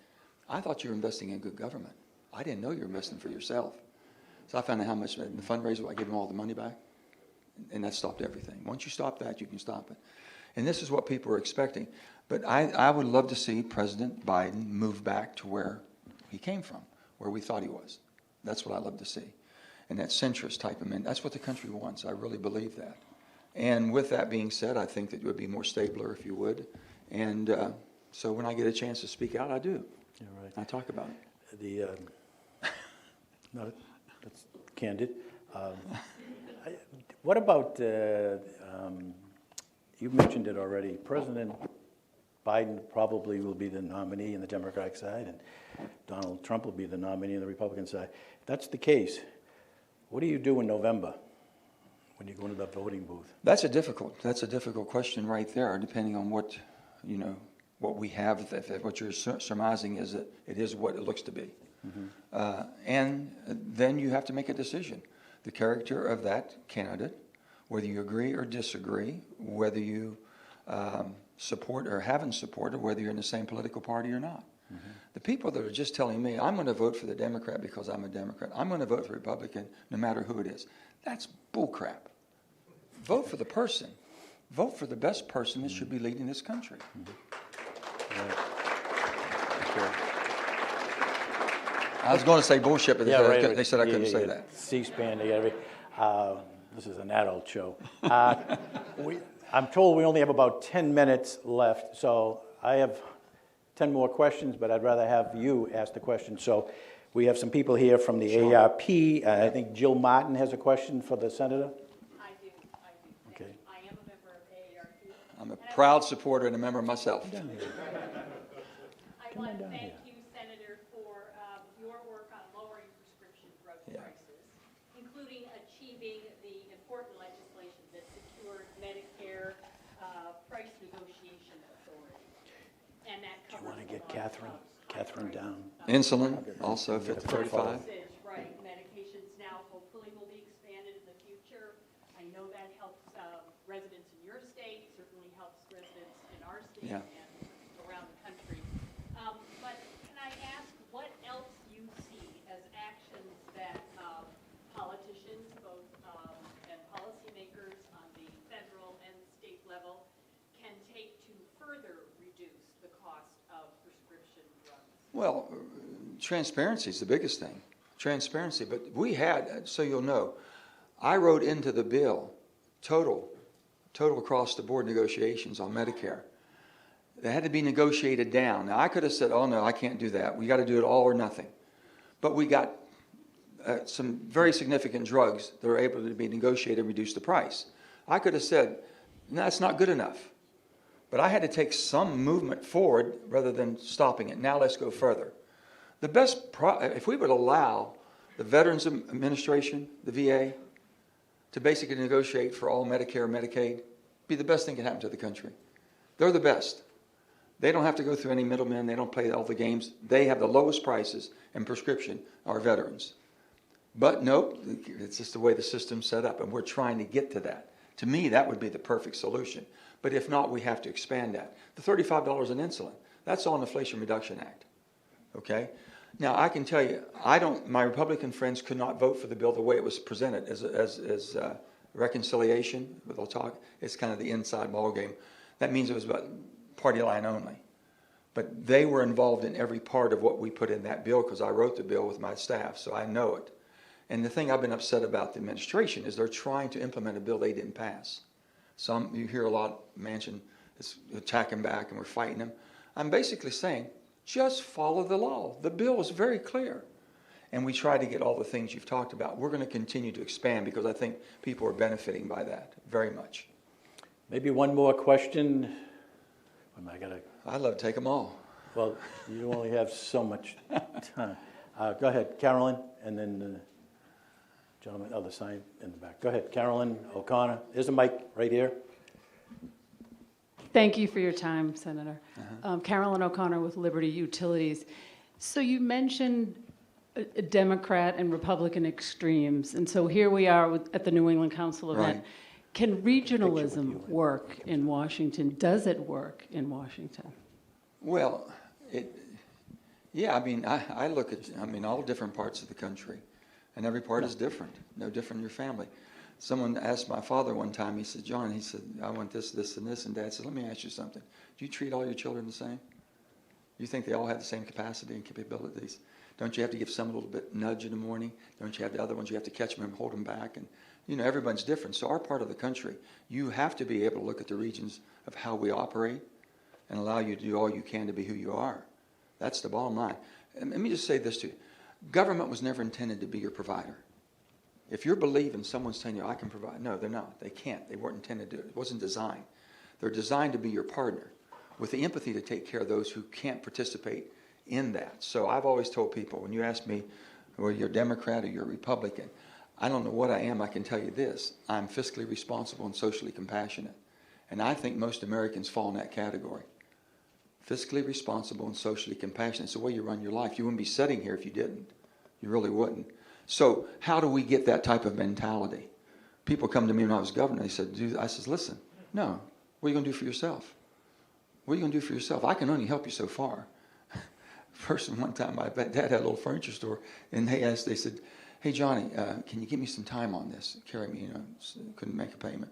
I thought you were investing in good government. I didn't know you were investing for yourself. So I found out how much in the fundraiser, I gave him all the money back, and that stopped everything. Once you stop that, you can stop it. And this is what people are expecting. But I would love to see President Biden move back to where he came from, where we thought he was. That's what I love to see. And that centrist type of man, that's what the country wants. I really believe that. And with that being said, I think that it would be more stabler if you would. And so when I get a chance to speak out, I do. You're right. I talk about it. No, that's candid. What about, you mentioned it already, President Biden probably will be the nominee in the Democratic side, and Donald Trump will be the nominee on the Republican side. If that's the case, what do you do in November when you go into the voting booth? That's a difficult question right there, depending on what we have. If what you're surmising is that it is what it looks to be. Mm-hmm. And then you have to make a decision. The character of that candidate, whether you agree or disagree, whether you support or haven't supported, whether you're in the same political party or not. Mm-hmm. The people that are just telling me, I'm going to vote for the Democrat because I'm a Democrat, I'm going to vote for Republican no matter who it is, that's bullcrap. Vote for the person. Vote for the best person that should be leading this country. Mm-hmm. I was going to say bullshit, but they said I couldn't say that. C-SPAN, this is an adult show. I'm told we only have about 10 minutes left, so I have 10 more questions, but I'd rather have you ask the question. So we have some people here from the ARP. I think Jill Martin has a question for the senator. I do. Okay. I am a member of AARP. I'm a proud supporter and a member myself. I want to thank you, Senator, for your work on lowering prescription drug prices, including achieving the important legislation that secured Medicare price negotiation authority. And that covers. Do you want to get Catherine down? Insulin, also 35. Right. Medications now hopefully will be expanded in the future. I know that helps residents in your state, certainly helps residents in our state and around the country. But can I ask what else you see as actions that politicians, both and policymakers on the federal and state level, can take to further reduce the cost of prescription drugs? Well, transparency is the biggest thing. Transparency, but we had, so you'll know, I wrote into the bill total total across-the-board negotiations on Medicare. They had to be negotiated down. Now, I could have said, oh, no, I can't do that. We got to do it all or nothing. But we got some very significant drugs that are able to be negotiated and reduce the price. I could have said, no, that's not good enough. But I had to take some movement forward rather than stopping it. Now let's go further. The best, if we would allow the Veterans Administration, the VA, to basically negotiate for all Medicare and Medicaid, be the best thing that can happen to the country. They're the best. They don't have to go through any middlemen. They don't play all the games. They have the lowest prices in prescription, our veterans. But nope, it's just the way the system's set up, and we're trying to get to that. To me, that would be the perfect solution. But if not, we have to expand that. The $35 in insulin, that's all in the Inflation Reduction Act. Okay? Now, I can tell you, my Republican friends could not vote for the bill the way it was presented as reconciliation. They'll talk. It's kind of the inside ball game. That means it was about party line only. But they were involved in every part of what we put in that bill because I wrote the bill with my staff, so I know it. And the thing I've been upset about the administration is they're trying to implement a bill they didn't pass. You hear a lot, Manchin is attacking back and we're fighting them. I'm basically saying, just follow the law. The bill is very clear. And we try to get all the things you've talked about. We're going to continue to expand because I think people are benefiting by that very much. Maybe one more question. I'd love to take them all. Well, you only have so much time. Go ahead, Carolyn, and then the gentleman, other side in the back. Go ahead, Carolyn O'Connor. There's a mic right here. Thank you for your time, Senator. Carolyn O'Connor with Liberty Utilities. So you mentioned Democrat and Republican extremes, and so here we are at the New England Council event. Right. Can regionalism work in Washington? Does it work in Washington? Well, I look at, all different parts of the country, and every part is different, no different in your family. Someone asked my father one time, he said, John, he said, I want this, this, and this, and Dad said, let me ask you something. Do you treat all your children the same? Do you think they all have the same capacity and capabilities? Don't you have to give some a little bit nudge in the morning? Don't you have the other ones you have to catch them and hold them back? And everyone's different. So our part of the country, you have to be able to look at the regions of how we operate and allow you to do all you can to be who you are. That's the bottom line. And let me just say this to you. Government was never intended to be your provider. If you're believing someone's telling you, I can provide, no, they're not. They can't. They weren't intended to. It wasn't designed. They're designed to be your partner with the empathy to take care of those who can't participate in that. So I've always told people, when you ask me, whether you're a Democrat or you're a Republican, I don't know what I am. I can tell you this. I'm fiscally responsible and socially compassionate. And I think most Americans fall in that category. Fiscally responsible and socially compassionate. It's the way you run your life. You wouldn't be sitting here if you didn't. You really wouldn't. So how do we get that type of mentality? People come to me when I was governor. They said, I said, listen, no. What are you going to do for yourself? What are you going to do for yourself? I can only help you so far. Person one time, my dad had a little furniture store, and they said, hey, Johnny, can you give me some time on this? Carry me, couldn't make a payment.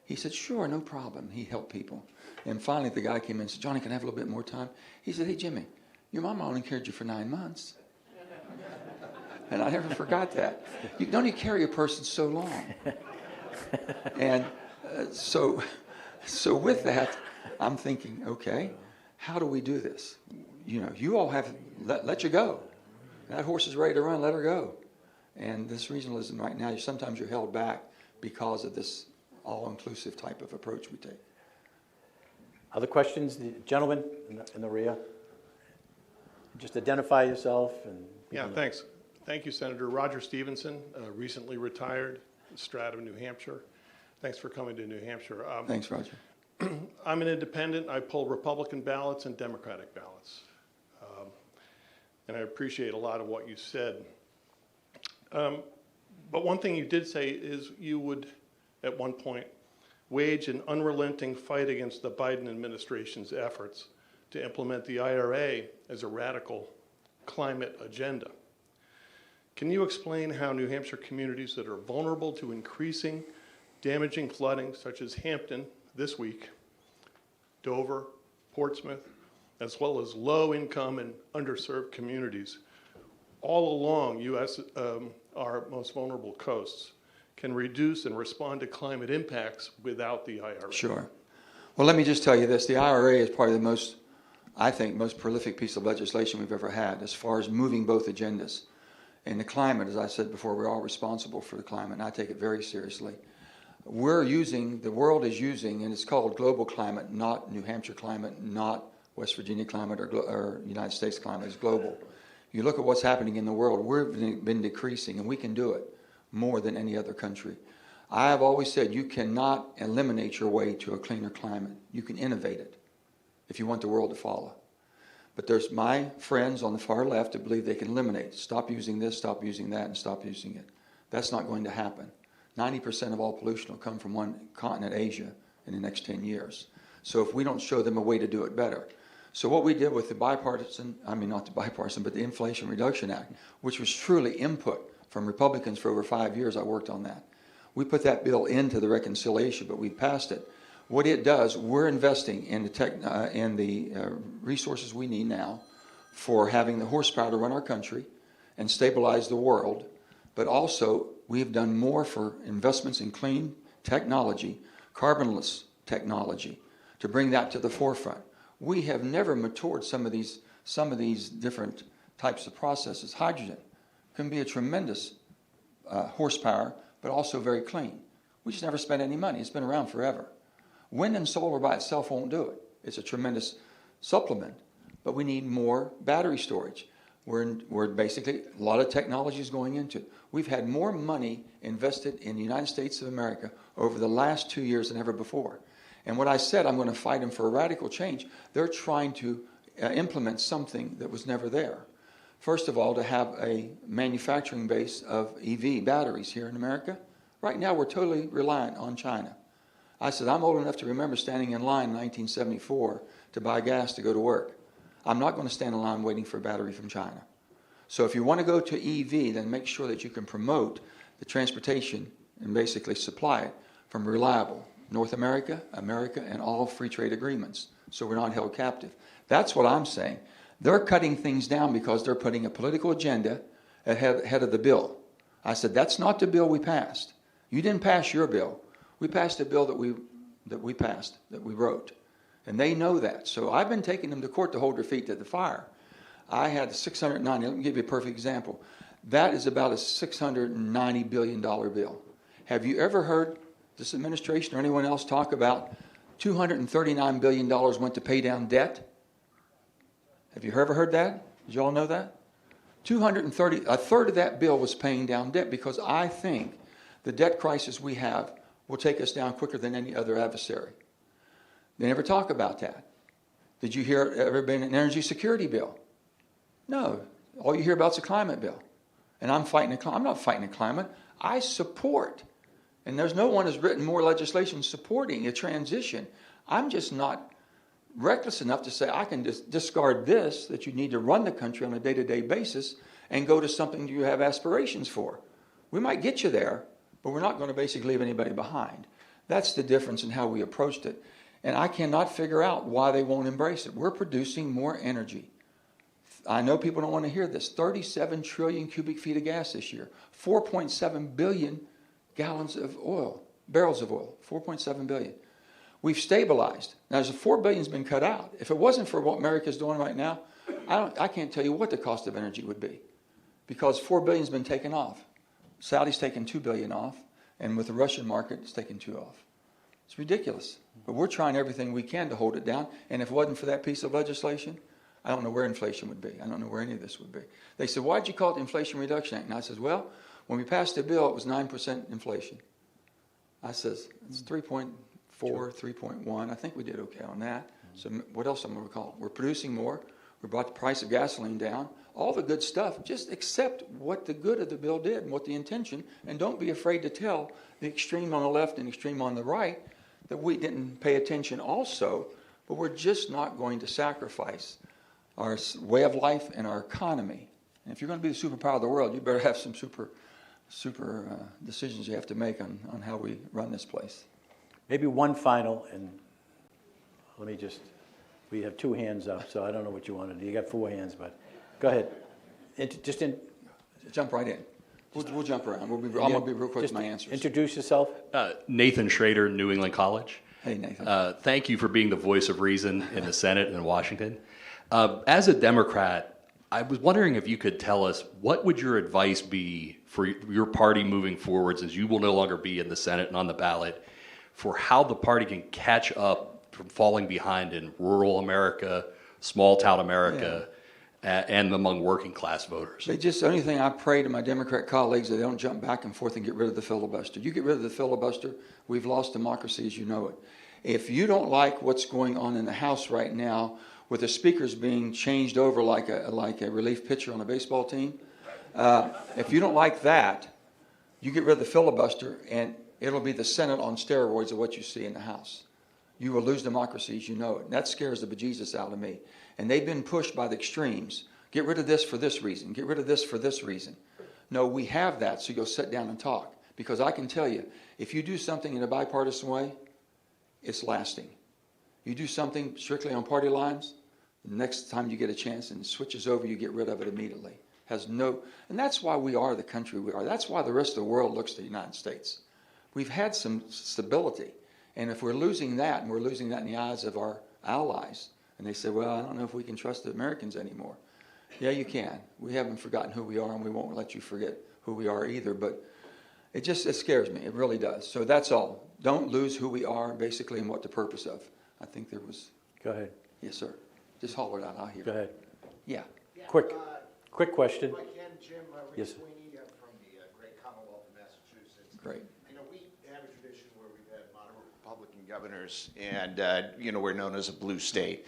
He said, sure, no problem. He helped people. And finally, the guy came in and said, Johnny, can I have a little bit more time? He said, hey, Jimmy, your mama only carried you for 9 months. And I never forgot that. You can only carry a person so long. And so with that, I'm thinking, okay, how do we do this? You all have, let you go. That horse is ready to run, let her go. And this regionalism right now, sometimes you're held back because of this all-inclusive type of approach we take. Other questions? The gentleman in the rear. Just identify yourself. Yeah, thanks. Thank you, Senator. Roger Stevenson, recently retired, Stratham, New Hampshire. Thanks for coming to New Hampshire. Thanks, Roger. I'm an independent. I pull Republican ballots and Democratic ballots. And I appreciate a lot of what you said. But one thing you did say is you would, at one point, wage an unrelenting fight against the Biden administration's efforts to implement the IRA as a radical climate agenda. Can you explain how New Hampshire communities that are vulnerable to increasing damaging flooding, such as Hampton this week, Dover, Portsmouth, as well as low-income and underserved communities all along our most vulnerable coasts, can reduce and respond to climate impacts without the IRA. Sure. Well, let me just tell you this. The IRA is probably the most, I think, most prolific piece of legislation we've ever had as far as moving both agendas. And the climate, as I said before, we're all responsible for the climate, and I take it very seriously. The world is using, and it's called global climate, not New Hampshire climate, not West Virginia climate or United States climate. It's global. You look at what's happening in the world, we've been decreasing, and we can do it more than any other country. I have always said you cannot eliminate your way to a cleaner climate. You can innovate it if you want the world to follow. But there's my friends on the far left that believe they can eliminate. Stop using this, stop using that, and stop using it. That's not going to happen. 90% of all pollution will come from one continent, Asia, in the next 10 years. So if we don't show them a way to do it better. So what we did with the bipartisan, not the bipartisan, but the Inflation Reduction Act, which was truly input from Republicans for over 5 years, I worked on that. We put that bill into the reconciliation, but we passed it. What it does, we're investing in the resources we need now for having the horsepower to run our country and stabilize the world, but also we have done more for investments in clean technology, carbonless technology, to bring that to the forefront. We have never matured some of these different types of processes. Hydrogen can be a tremendous horsepower, but also very clean. We just never spent any money. It's been around forever. Wind and solar by itself won't do it. It's a tremendous supplement, but we need more battery storage. We're basically, a lot of technology is going into it. We've had more money invested in the United States of America over the last 2 years than ever before. And what I said, I'm going to fight them for a radical change. They're trying to implement something that was never there. First of all, to have a manufacturing base of EV batteries here in America. Right now, we're totally reliant on China. I said, I'm old enough to remember standing in line in 1974 to buy gas to go to work. I'm not going to stand in line waiting for a battery from China. So if you want to go to EV, then make sure that you can promote the transportation and basically supply it from reliable North America, America, and all free trade agreements, so we're not held captive. That's what I'm saying. They're cutting things down because they're putting a political agenda ahead of the bill. I said, that's not the bill we passed. You didn't pass your bill. We passed a bill that we wrote. And they know that. So I've been taking them to court to hold their feet to the fire. I had 690, let me give you a perfect example. That is about a $690 billion bill. Have you ever heard this administration or anyone else talk about $239 billion went to pay down debt? Have you ever heard that? Did you all know that? A third of that bill was paying down debt because I think the debt crisis we have will take us down quicker than any other adversary. They never talk about that. Did you hear ever been an energy security bill? No. All you hear about is a climate bill. And I'm not fighting the climate. I support. And there's no one who's written more legislation supporting a transition. I'm just not reckless enough to say I can discard this, that you need to run the country on a day-to-day basis, and go to something you have aspirations for. We might get you there, but we're not going to basically leave anybody behind. That's the difference in how we approached it. And I cannot figure out why they won't embrace it. We're producing more energy. I know people don't want to hear this. 37 trillion cubic feet of gas this year. 4.7 billion gallons of oil, barrels of oil, 4.7 billion. We've stabilized. Now, there's 4 billion has been cut out. If it wasn't for what America's doing right now, I can't tell you what the cost of energy would be, because 4 billion has been taken off. Saudi's taken 2 billion off, and with the Russian market, it's taken 2 off. It's ridiculous. But we're trying everything we can to hold it down, and if it wasn't for that piece of legislation, I don't know where inflation would be. I don't know where any of this would be. They said, why'd you call it the Inflation Reduction Act? And I said, well, when we passed the bill, it was 9% inflation. I says, it's 3.4, 3.1. I think we did okay on that. So what else am I going to call it? We're producing more. We brought the price of gasoline down. All the good stuff. Just accept what the good of the bill did and what the intention, and don't be afraid to tell the extreme on the left and extreme on the right that we didn't pay attention also, but we're just not going to sacrifice our way of life and our economy. And if you're going to be the superpower of the world, you better have some super decisions you have to make on how we run this place. Maybe one final, and we have 2 hands up, so I don't know what you want to do. You got 4 hands, but go ahead. Jump right in. We'll jump around. I'm going to be real quick with my answers. Introduce yourself. Nathan Schrader, New England College. Hey, Nathan. Thank you for being the voice of reason in the Senate and in Washington. As a Democrat, I was wondering if you could tell us, what would your advice be for your party moving forward, since you will no longer be in the Senate and on the ballot, for how the party can catch up from falling behind in rural America, small town America, and among working class voters? The only thing I pray to my Democrat colleagues is they don't jump back and forth and get rid of the filibuster. You get rid of the filibuster, we've lost democracy as you know it. If you don't like what's going on in the House right now, with the speakers being changed over like a relief pitcher on a baseball team, if you don't like that, you get rid of the filibuster, and it'll be the Senate on steroids of what you see in the House. You will lose democracy as you know it. And that scares the bejesus out of me. And they've been pushed by the extremes. Get rid of this for this reason. Get rid of this for this reason. No, we have that, so you'll sit down and talk. Because I can tell you, if you do something in a bipartisan way, it's lasting. You do something strictly on party lines, the next time you get a chance and it switches over, you get rid of it immediately. And that's why we are the country we are. That's why the rest of the world looks to the United States. We've had some stability. And if we're losing that, and we're losing that in the eyes of our allies, and they say, well, I don't know if we can trust the Americans anymore. Yeah, you can. We haven't forgotten who we are, and we won't let you forget who we are either. But it scares me. It really does. So that's all. Don't lose who we are, basically, and what the purpose of. I think there was... Go ahead. Yes, sir. Just holler it out. I'll hear. Go ahead. Yeah. Quick question. If I can, Jim, Yes, sir. Sweeney from the great Commonwealth of Massachusetts. Great. You know, we have a tradition where we've had moderate Republican governors, and, we're known as a blue state.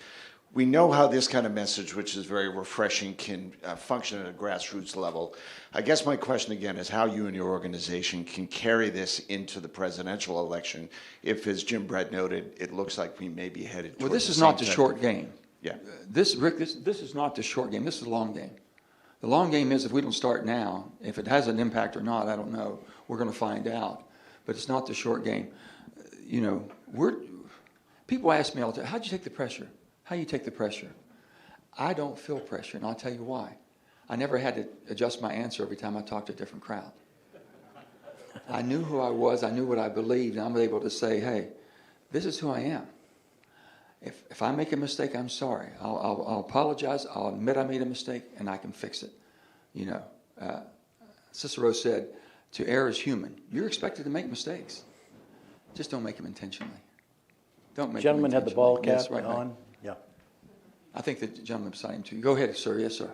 We know how this kind of message, which is very refreshing, can function at a grassroots level. I guess my question again is how you and your organization can carry this into the presidential election if, as Jim Brett noted, it looks like we may be headed Well, toward this the is same not the type short of- game. Yeah. Rick, this is not the short game. This is the long game. The long game is if we don't start now, if it has an impact or not, I don't know. We're going to find out. But it's not the short game. People ask me all the time, how'd you take the pressure? How you take the pressure? I don't feel pressure, and I'll tell you why. I never had to adjust my answer every time I talked to a different crowd. I knew who I was. I knew what I believed, and I'm able to say, hey, this is who I am. If I make a mistake, I'm sorry. I'll apologize. I'll admit I made a mistake, and I can fix it. Cicero said, to err is human. You're expected to make mistakes. Just don't make them intentionally. Don't make Gentleman them had the ball intentionally. cap Yes, right. on. Yeah. I think the gentleman beside him too. Go ahead, sir. Yes, sir.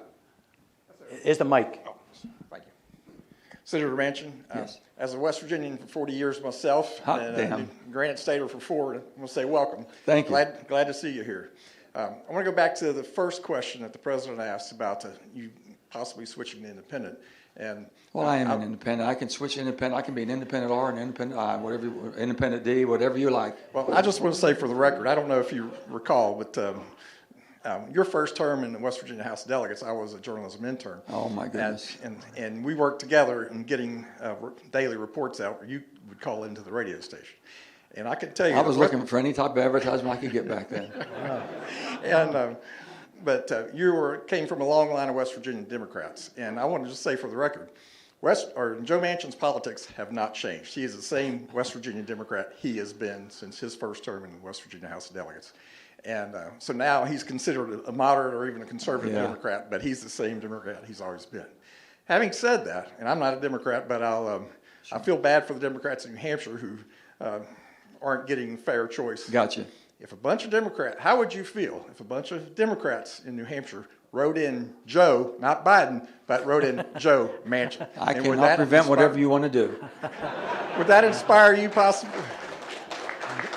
Here's the mic. Thank you. Senator Manchin, Yes. As a West Virginian for 40 years myself, Hot and damn. a Granite Stater for 4, I'm going to say welcome. Thank you. Glad to see you here. I want to go back to the first question that the President asked about you possibly switching to independent. Well, I am an independent. I can switch independent. I can be an independent R, an independent I, whatever, independent D, whatever you like. Well, I just want to say for the record, I don't know if you recall, but your first term in the West Virginia House of Delegates, I was a journalism intern. Oh, my goodness. And we worked together in getting daily reports out, where you would call into the radio station. And I can tell you... I was looking for any type of advertisement I could get back then. But you came from a long line of West Virginia Democrats. And I want to just say for the record, Joe Manchin's politics have not changed. He is the same West Virginia Democrat he has been since his first term in the West Virginia House of Delegates. And so now he's considered a moderate or even a conservative Democrat, but he's the same Democrat he's always been. Having said that, and I'm not a Democrat, but I feel bad for the Democrats in New Hampshire who aren't getting fair choice. Gotcha. If a bunch of Democrats, how would you feel if a bunch of Democrats in New Hampshire wrote in Joe, not Biden, but wrote in Joe Manchin? I cannot prevent whatever you want to do. Would that inspire you possibly?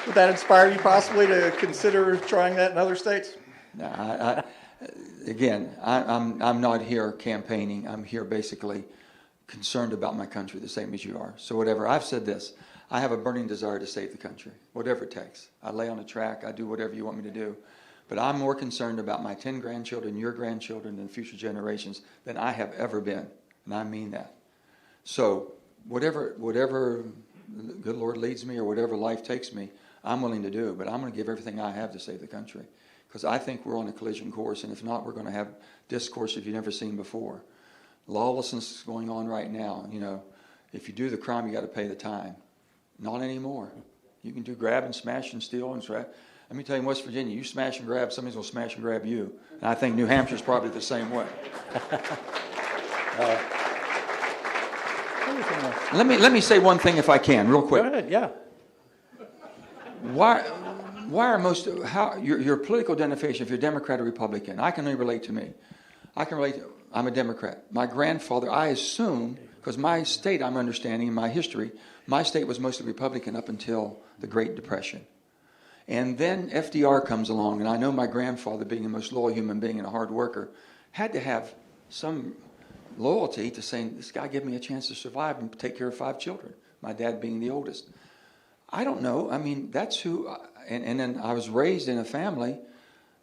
Would that inspire you possibly to consider trying that in other states? I'm not here campaigning. I'm here basically concerned about my country, the same as you are. So whatever. I've said this. I have a burning desire to save the country, whatever it takes. I lay on the track. I do whatever you want me to do. But I'm more concerned about my 10 grandchildren, your grandchildren, and future generations than I have ever been. And I mean that. So whatever the good Lord leads me or whatever life takes me, I'm willing to do. But I'm going to give everything I have to save the country. Because I think we're on a collision course. And if not, we're going to have discourse you've never seen before. lawlessness is going on right now. You know, if you do the crime, you got to pay the time. Not anymore. You can do grab and smash and steal and Let me tell you, in West Virginia, you smash and grab, somebody's going to smash and grab you. And I think New Hampshire's probably the same way. Let me say one thing if I can, real quick. Go ahead, yeah. Why are your political identification, if you're Democrat or Republican, I can only relate to me. I'm a Democrat. My grandfather, I assume, because my state, I'm understanding in my history, my state was mostly Republican up until the Great Depression. And then FDR comes along, and I know my grandfather, being the most loyal human being and a hard worker, had to have some loyalty to saying, this guy gave me a chance to survive and take care of 5 children, my dad being the oldest. I don't know. I mean, that's who, and then I was raised in a family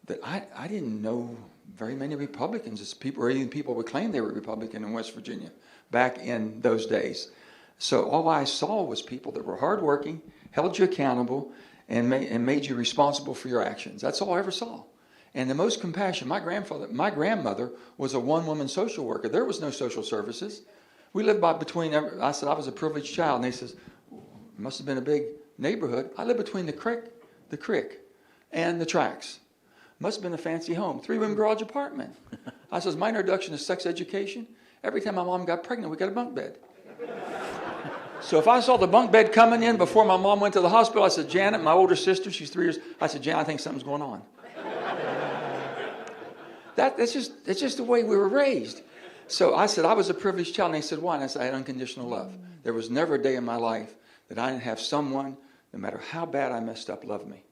that I didn't know very many Republicans, as people, or even people would claim they were Republican in West Virginia back in those days. So all I saw was people that were hardworking, held you accountable, and made you responsible for your actions. That's all I ever saw. And the most compassion, my grandmother was a one-woman social worker. There was no social services. We lived I said I was a privileged child, and they says, it must have been a big neighborhood. I lived between the creek and the tracks. Must have been a fancy home, 3-room garage apartment. I says, my introduction to sex education, every time my mom got pregnant, we got a bunk bed. So if I saw the bunk bed coming in before my mom went to the hospital, I said, Janet, my older sister, she's 3 years, I said, Janet, I think something's going on. It's just the way we were raised. So I said, I was a privileged child. And they said, why? And I said, I had unconditional love. There was never a day in my life that I didn't have someone, no matter how bad I messed up, love me.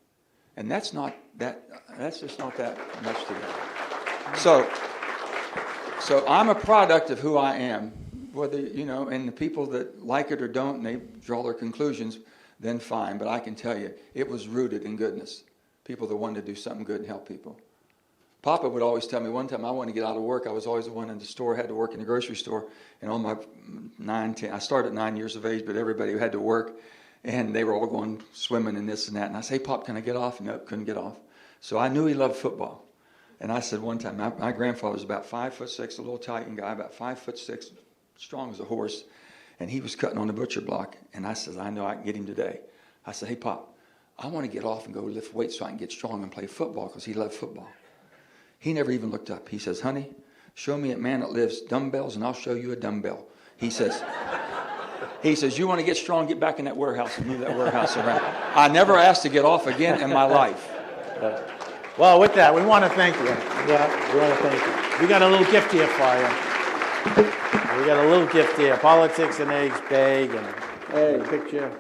And that's just not that much to me. So I'm a product of who I am. Whether, and the people that like it or don't, and they draw their conclusions, then fine. But I can tell you, it was rooted in goodness. People that wanted to do something good and help people. Papa would always tell me, one time I wanted to get out of work. I was always the one in the store, had to work in the grocery store. And on my 10, I started at 9 years of age, but everybody had to work. And they were all going swimming and this and that. And I say, hey, Pop, can I get off? Nope, couldn't get off. So I knew he loved football. And I said one time, my grandfather was about 5'6", a little Italian guy, about 5'6", strong as a horse, and he was cutting on the butcher block. And I said, I know I can get him today. I said, hey, Pop, I want to get off and go lift weights so I can get strong and play football, because he loved football. He never even looked up. He says, honey, show me a man that lifts dumbbells, and I'll show you a dumbbell. He says, you want to get strong, get back in that warehouse and move that warehouse around. I never asked to get off again in my life. Well, with that, we want to thank you. Yeah, we want to thank you. We got a little gift here for you. We got a little gift here. Politics and Eggs bag and a picture.